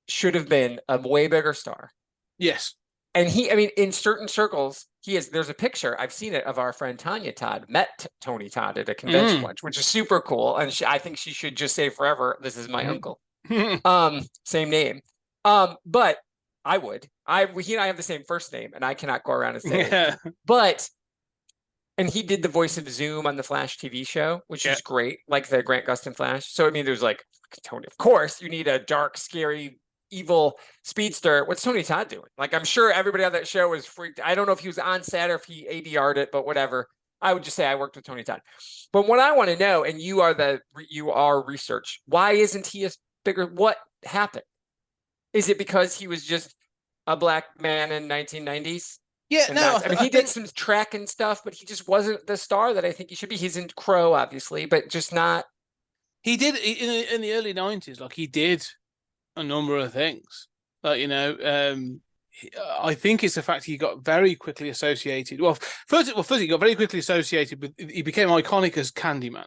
should have been a way bigger star. Yes. And in certain circles, there's a picture, I've seen it, of our friend Tanya Todd met Tony Todd at a convention once, which is super cool. And I think she should just say forever, this is my uncle. Same name. But I would. He and I have the same first name, and I cannot go around and say it. But, and he did the voice of Zoom on the Flash TV show, which is great, like the Grant Gustin Flash. So, there's like, Tony, of course, you need a dark, scary evil speedster. What's Tony Todd doing? Like, I'm sure everybody on that show was freaked. I don't know if he was on set or if he ADR'd it, but whatever. I would just say I worked with Tony Todd. But what I want to know, and you are research, why isn't he a bigger? What happened? Is it because he was just a black man in 1990s? Yeah, no. I mean, he did some track and stuff, but he just wasn't the star that I think he should be. He's in Crow, obviously, but just not. He did in the early 90s. Like, he did a number of things. Like, I think it's the fact he got very quickly associated. Well, first he got very quickly associated with. He became iconic as Candyman.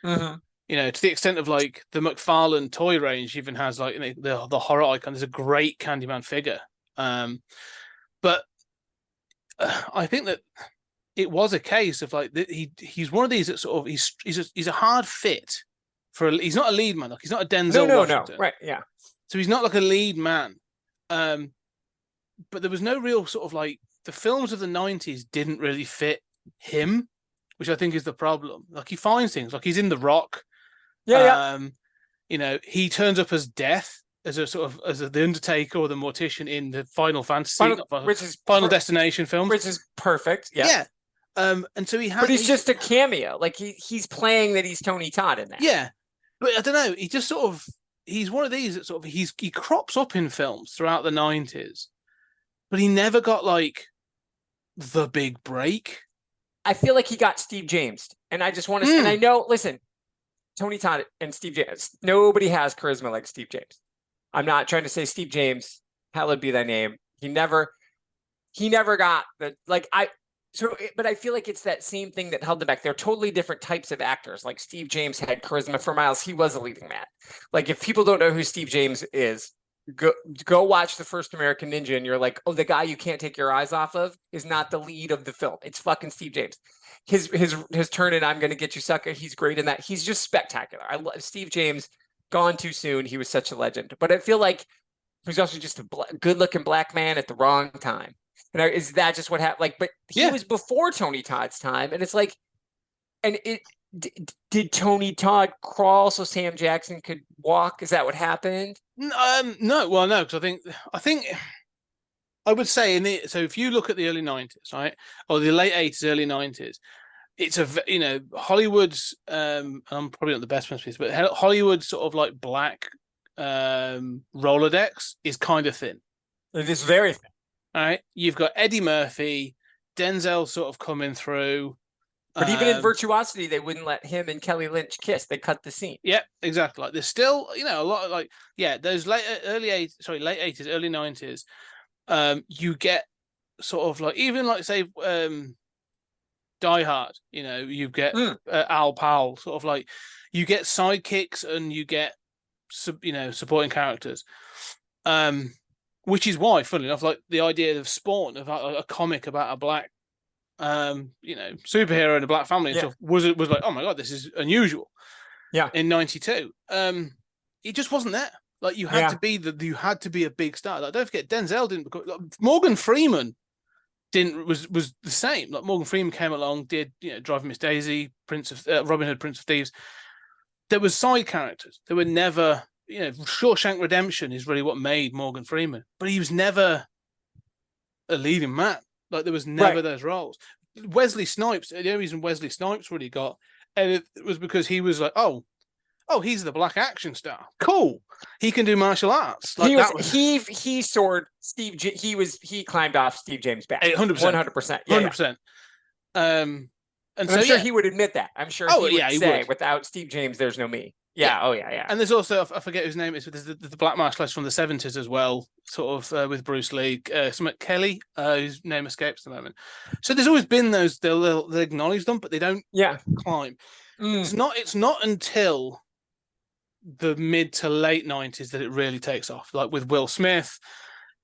Mm-hmm. To the extent of like the McFarlane toy range even has like the horror icon. There's a great Candyman figure. But I think that it was a case of like he's one of these that sort of he's a hard fit for he's not a lead man, like he's not a Denzel Washington. Right, yeah. So he's not like a lead man. But there was no real sort of like the films of the 90s didn't really fit him, which I think is the problem. Like, he finds things like he's in The Rock. Yeah. He turns up as Death, as a sort of the Undertaker or the Mortician in the Final Fantasy, Final Destination films, which is perfect. Yeah. And so but he's just a cameo. Like, he's playing that he's Tony Todd in that. Yeah, but I don't know. He just sort of he's one of these that sort of he crops up in films throughout the 90s, but he never got like the big break. I feel like he got Steve James, and I just want to. And I know, listen, Tony Todd and Steve James. Nobody has charisma like Steve James. I'm not trying to say Steve James, hallowed be thy name. He never got the but I feel like it's that same thing that held them back. They're totally different types of actors. Like, Steve James had charisma for miles. He was a leading man. Like, if people don't know who Steve James is, go watch The First American Ninja, and you're like, oh, the guy you can't take your eyes off of is not the lead of the film. It's fucking Steve James. His turn in I'm Gonna Get You, Sucker. He's great in that. He's just spectacular. I love Steve James. Gone too soon. He was such a legend. But I feel like he's also just a good-looking black man at the wrong time. And is that just what happened? Like, but he was before Tony Todd's time, and it's like, and did Tony Todd crawl so Sam Jackson could walk? Is that what happened? No. Well, no, because I think I would say so if you look at the early 90s, right, or the late 80s, early 90s, it's Hollywood's. I'm probably not the best person, but Hollywood's sort of like black Rolodex is kind of thin. It is very thin. All right, you've got Eddie Murphy, Denzel sort of coming through. But even in Virtuosity, they wouldn't let him and Kelly Lynch kiss. They cut the scene. Yeah, exactly. Like, there's still, a lot of those late 80s, early 90s. You get sort of like, even like, say, Die Hard. You get Al Powell. Sort of like, you get sidekicks and you get supporting characters. Which is why, funnily enough, like the idea of Spawn, of a comic about a black, superhero and a black family and stuff, was like, oh my god, this is unusual. Yeah. In '92, it just wasn't there. Like, you had to be a big star. Like, don't forget, Denzel didn't. Morgan Freeman was the same. Like, Morgan Freeman came along, did Driving Miss Daisy, Robin Hood, Prince of Thieves. There was side characters. There were never. Shawshank Redemption is really what made Morgan Freeman, but he was never a leading man. Like, there was never those roles. Wesley Snipes, the only reason Wesley Snipes really got, and it was because he was like, oh, he's the black action star. Cool. He can do martial arts. Like, he soared Steve. He climbed off Steve James' back. 100%. 100%. 100%. And I'm sure he would admit that. I'm sure he would say, without Steve James, there's no me. Yeah. Oh, yeah. And there's also, I forget whose name it is, but there's the black martial artist from the 70s as well, sort of with Bruce Lee, Summit Kelly, whose name escapes at the moment. So there's always been those, they'll acknowledge them, but they don't climb. It's not until the mid to late 90s that it really takes off. Like, with Will Smith,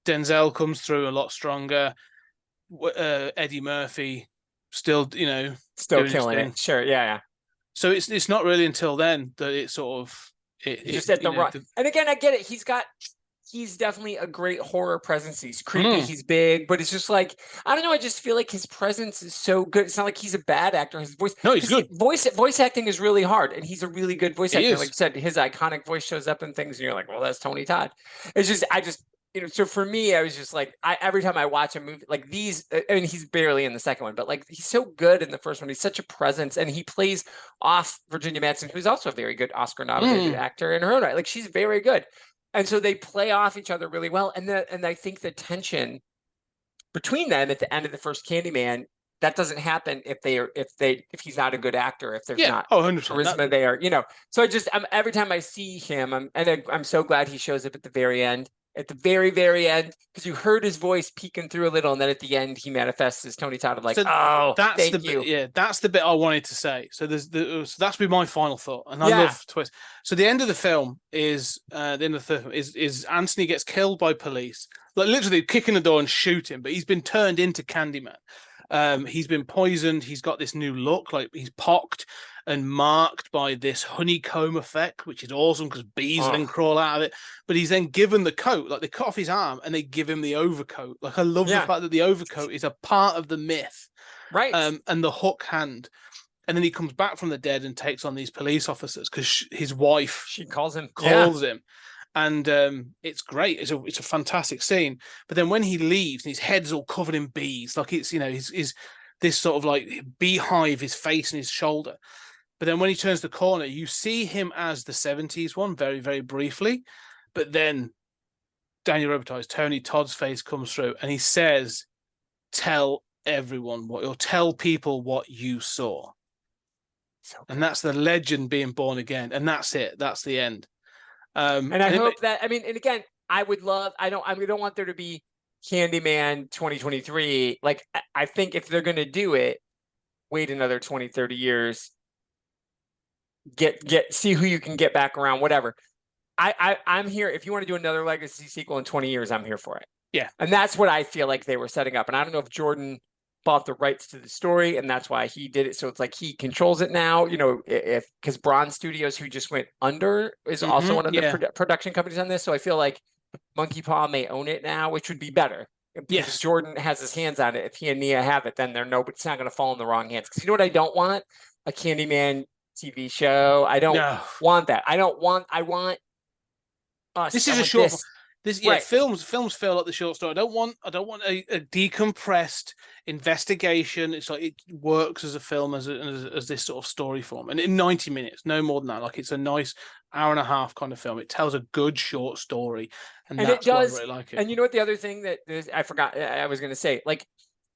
Denzel comes through a lot stronger. Eddie Murphy still killing it. Sure. Yeah. So it's not really until then that it sort of just at the right. And again, I get it. He's got he's definitely a great horror presence. He's creepy, he's big, but it's just like, I don't know, I just feel like his presence is so good. It's not like he's a bad actor. His voice, No, he's good. Voice acting is really hard, and he's a really good voice actor. Is. Like you said, his iconic voice shows up in things, and you're like, well, that's Tony Todd. It's just, so for me, I was just like, every time I watch a movie like these, I mean, he's barely in the second one, but like he's so good in the first one. He's such a presence, and he plays off Virginia Madsen, who's also a very good Oscar-nominated actor in her own right. Like she's very good, and so they play off each other really well. And I think the tension between them at the end of the first Candyman, that doesn't happen if he's not a good actor, if there's not 100%. charisma there, So every time I see him, I'm so glad he shows up at the very end. At the very, very end, because you heard his voice peeking through a little, and then at the end he manifests as Tony Todd. I'm like, thank you. Yeah, that's the bit I wanted to say. So that's be my final thought, and I love twist. So the end of the film is the end of the film is Anthony gets killed by police, like literally kicking the door and shooting, but he's been turned into Candyman. He's been poisoned. He's got this new look, like he's pocked and marked by this honeycomb effect, which is awesome because bees then crawl out of it. But he's then given the coat, like they cut off his arm and they give him the overcoat. Like I love the fact that the overcoat is a part of the myth, right? And the hook hand. And then he comes back from the dead and takes on these police officers because his wife calls him. And it's great. It's a fantastic scene. But then when he leaves, and his head's all covered in bees, like it's his this sort of like beehive, his face and his shoulder. But then when he turns the corner, you see him as the 70s one very, very briefly. But then Daniel Robitaille's Tony Todd's face comes through, and he says, "Tell everyone or tell people what you saw." And that's the legend being born again, and that's it. That's the end. And I hope that, and again, I would love, I don't want there to be Candyman 2023. Like, I think if they're going to do it, wait another 20, 30 years, see who you can get back around, whatever. I'm here. If you want to do another legacy sequel in 20 years, I'm here for it. Yeah. And that's what I feel like they were setting up. And I don't know if Jordan bought the rights to the story, and that's why he did it. So it's like he controls it now, because Bronze Studios, who just went under, is also one of the production companies on this. So I feel like Monkey Paw may own it now, which would be better. Yes, Jordan has his hands on it. If he and Nia have it, then it's not going to fall in the wrong hands. Because you know what I don't want? A Candyman TV show. I don't want that. I want us. This is a short. Films feel like the short story. I don't want a decompressed investigation. It's like it works as a film as this sort of story form, and in 90 minutes, no more than that. Like it's a nice hour and a half kind of film. It tells a good short story, and that's why I really like it. And you know what? The other thing that I forgot, I was going to say, like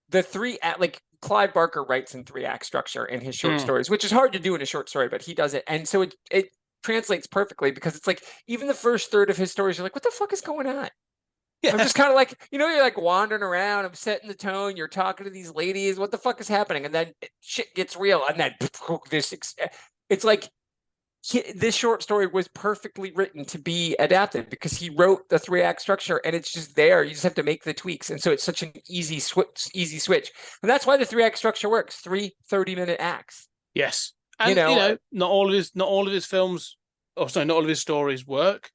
the Clive Barker writes in 3-act structure in his short stories, which is hard to do in a short story, but he does it, and so it translates perfectly, because it's like even the first third of his stories, you're like, what the fuck is going on? I'm just kind of like, you're like wandering around, I'm setting the tone, you're talking to these ladies, what the fuck is happening? And then shit gets real, and then it's like this short story was perfectly written to be adapted, because he wrote the 3-act structure, and it's just there. You just have to make the tweaks, and so it's such an easy switch, and that's why the 3-act structure works. 3 30-minute acts. Yes. And not all of his films, not all of his stories work.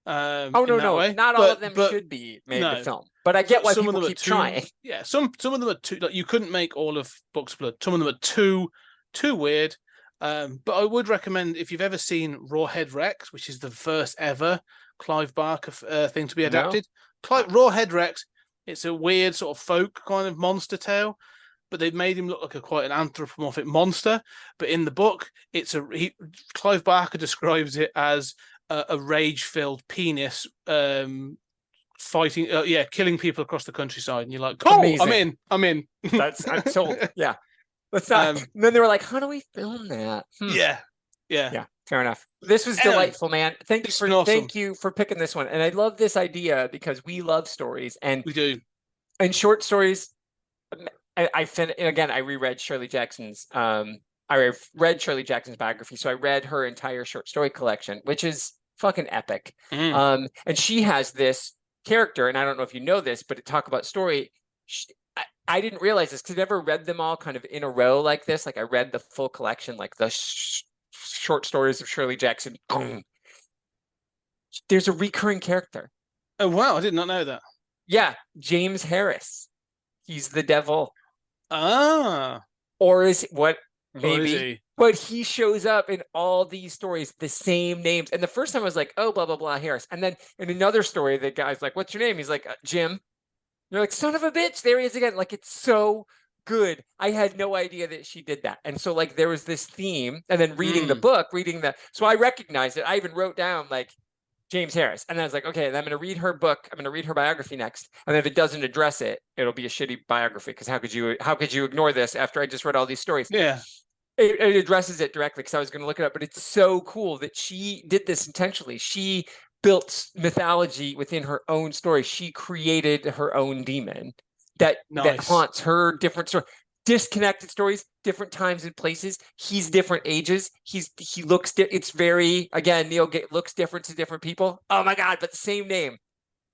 Not all of them should be made to film. But I get why some people keep trying. Yeah, some of them are too. Like you couldn't make all of Books of Blood. Some of them are too weird. But I would recommend, if you've ever seen Rawhead Rex, which is the first ever Clive Barker thing to be adapted. Rawhead Rex. It's a weird sort of folk kind of monster tale, but they've made him look like quite an anthropomorphic monster. But in the book, Clive Barker describes it as a rage-filled penis fighting, killing people across the countryside. And you're like, oh, amazing. I'm in. I'm sold. Yeah. Let's not. And then they were like, how do we film that? Yeah. Fair enough. This was delightful, man. Thank you for picking this one. And I love this idea, because we love stories, and we do. And short stories. And again, I reread Shirley Jackson's. I read Shirley Jackson's biography, so I read her entire short story collection, which is fucking epic. And she has this character, and I don't know if you know this, but to talk about story, I didn't realize this because I never read them all kind of in a row like this. Like I read the full collection, like the short stories of Shirley Jackson. There's a recurring character. Oh, wow. I did not know that. Yeah, James Harris. He's the devil. Ah. Or is what? Or is Maybe. he? But he shows up in all these stories, the same names. And the first time I was like, oh, blah, blah, blah, Harris. And then in another story, the guy's like, what's your name? He's like, Jim. You're like, son of a bitch. There he is again. Like, it's so good. I had no idea that she did that. And so, like, there was this theme. And then reading the book, so I recognized it. I even wrote down, like, James Harris. And I was like, okay, I'm going to read her book. I'm going to read her biography next. And if it doesn't address it, it'll be a shitty biography. Because how could you ignore this after I just read all these stories? Yeah. It addresses it directly because I was going to look it up. But it's so cool that she did this intentionally. She built mythology within her own story. She created her own demon that haunts her different story. Disconnected stories, different times and places. He's different ages. He looks. It's very, again, Neil looks different to different people. Oh my god! But the same name,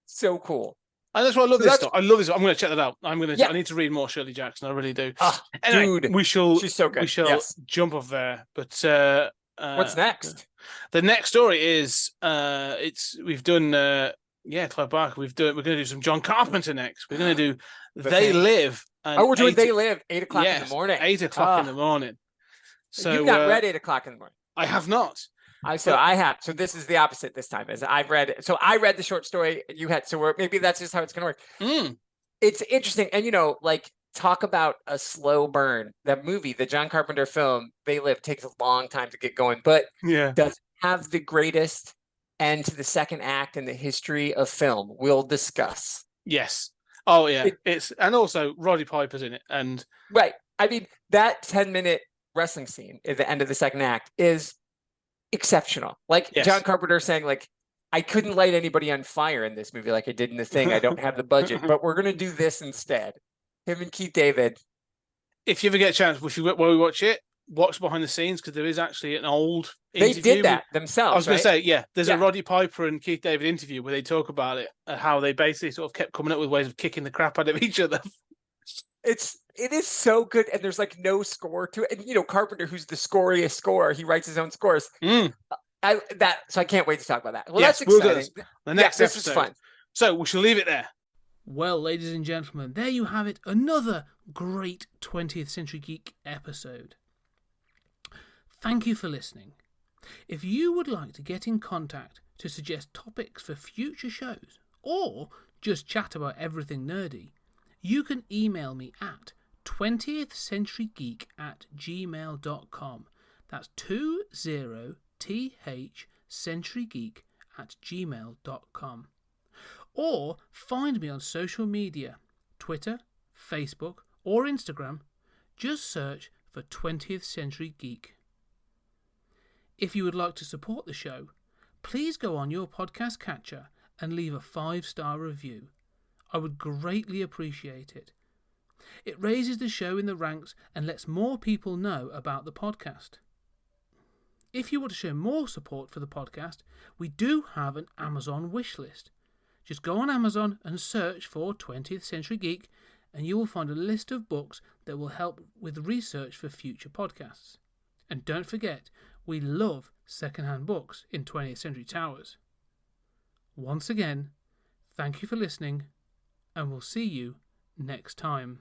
so cool. And that's why I love this stuff. I love this. I'm going to check that out. I need to read more Shirley Jackson. I really do. Anyway, dude, she's so good. We shall jump off there. But what's next? The next story is we've done Clive Barker. We're going to do some John Carpenter next. We're going to do They Live. We're doing They Live 8 o'clock in the morning. 8 o'clock in the morning. So you've not read 8 o'clock in the morning. I have not. I have. So this is the opposite this time. As I read the short story you had. So maybe that's just how it's going to work. It's interesting, and talk about a slow burn. That movie, the John Carpenter film, They Live, takes a long time to get going, but does have the greatest end to the second act in the history of film. We'll discuss. Yes. Oh yeah. And also Roddy Piper's in it, and right. I mean, that 10-minute wrestling scene at the end of the second act is exceptional. John Carpenter saying, like, I couldn't light anybody on fire in this movie like I did in The Thing. I don't have the budget, but we're going to do this instead. Him and Keith David. If you ever get a chance, while we watch it, watch behind the scenes, because there is actually an old interview. They did that themselves. I was going to say, there's a Roddy Piper and Keith David interview where they talk about it, how they basically sort of kept coming up with ways of kicking the crap out of each other. It is so good, and there's like no score to it. And Carpenter, who's the scoriest scorer, he writes his own scores. So I can't wait to talk about that. Well, that's exciting. The next episode. This is fun. So we shall leave it there. Well, ladies and gentlemen, there you have it. Another great 20th Century Geek episode. Thank you for listening. If you would like to get in contact to suggest topics for future shows, or just chat about everything nerdy, you can email me at 20thcenturygeek@gmail.com. That's 20thcenturygeek@gmail.com. Or find me on social media, Twitter, Facebook, or Instagram. Just search for 20th Century Geek. If you would like to support the show, please go on your podcast catcher and leave a 5-star review. I would greatly appreciate it. It raises the show in the ranks and lets more people know about the podcast. If you want to show more support for the podcast, we do have an Amazon wish list. Just go on Amazon and search for 20th Century Geek, and you will find a list of books that will help with research for future podcasts. And don't forget, we love secondhand books in 20th Century Towers. Once again, thank you for listening, and we'll see you next time.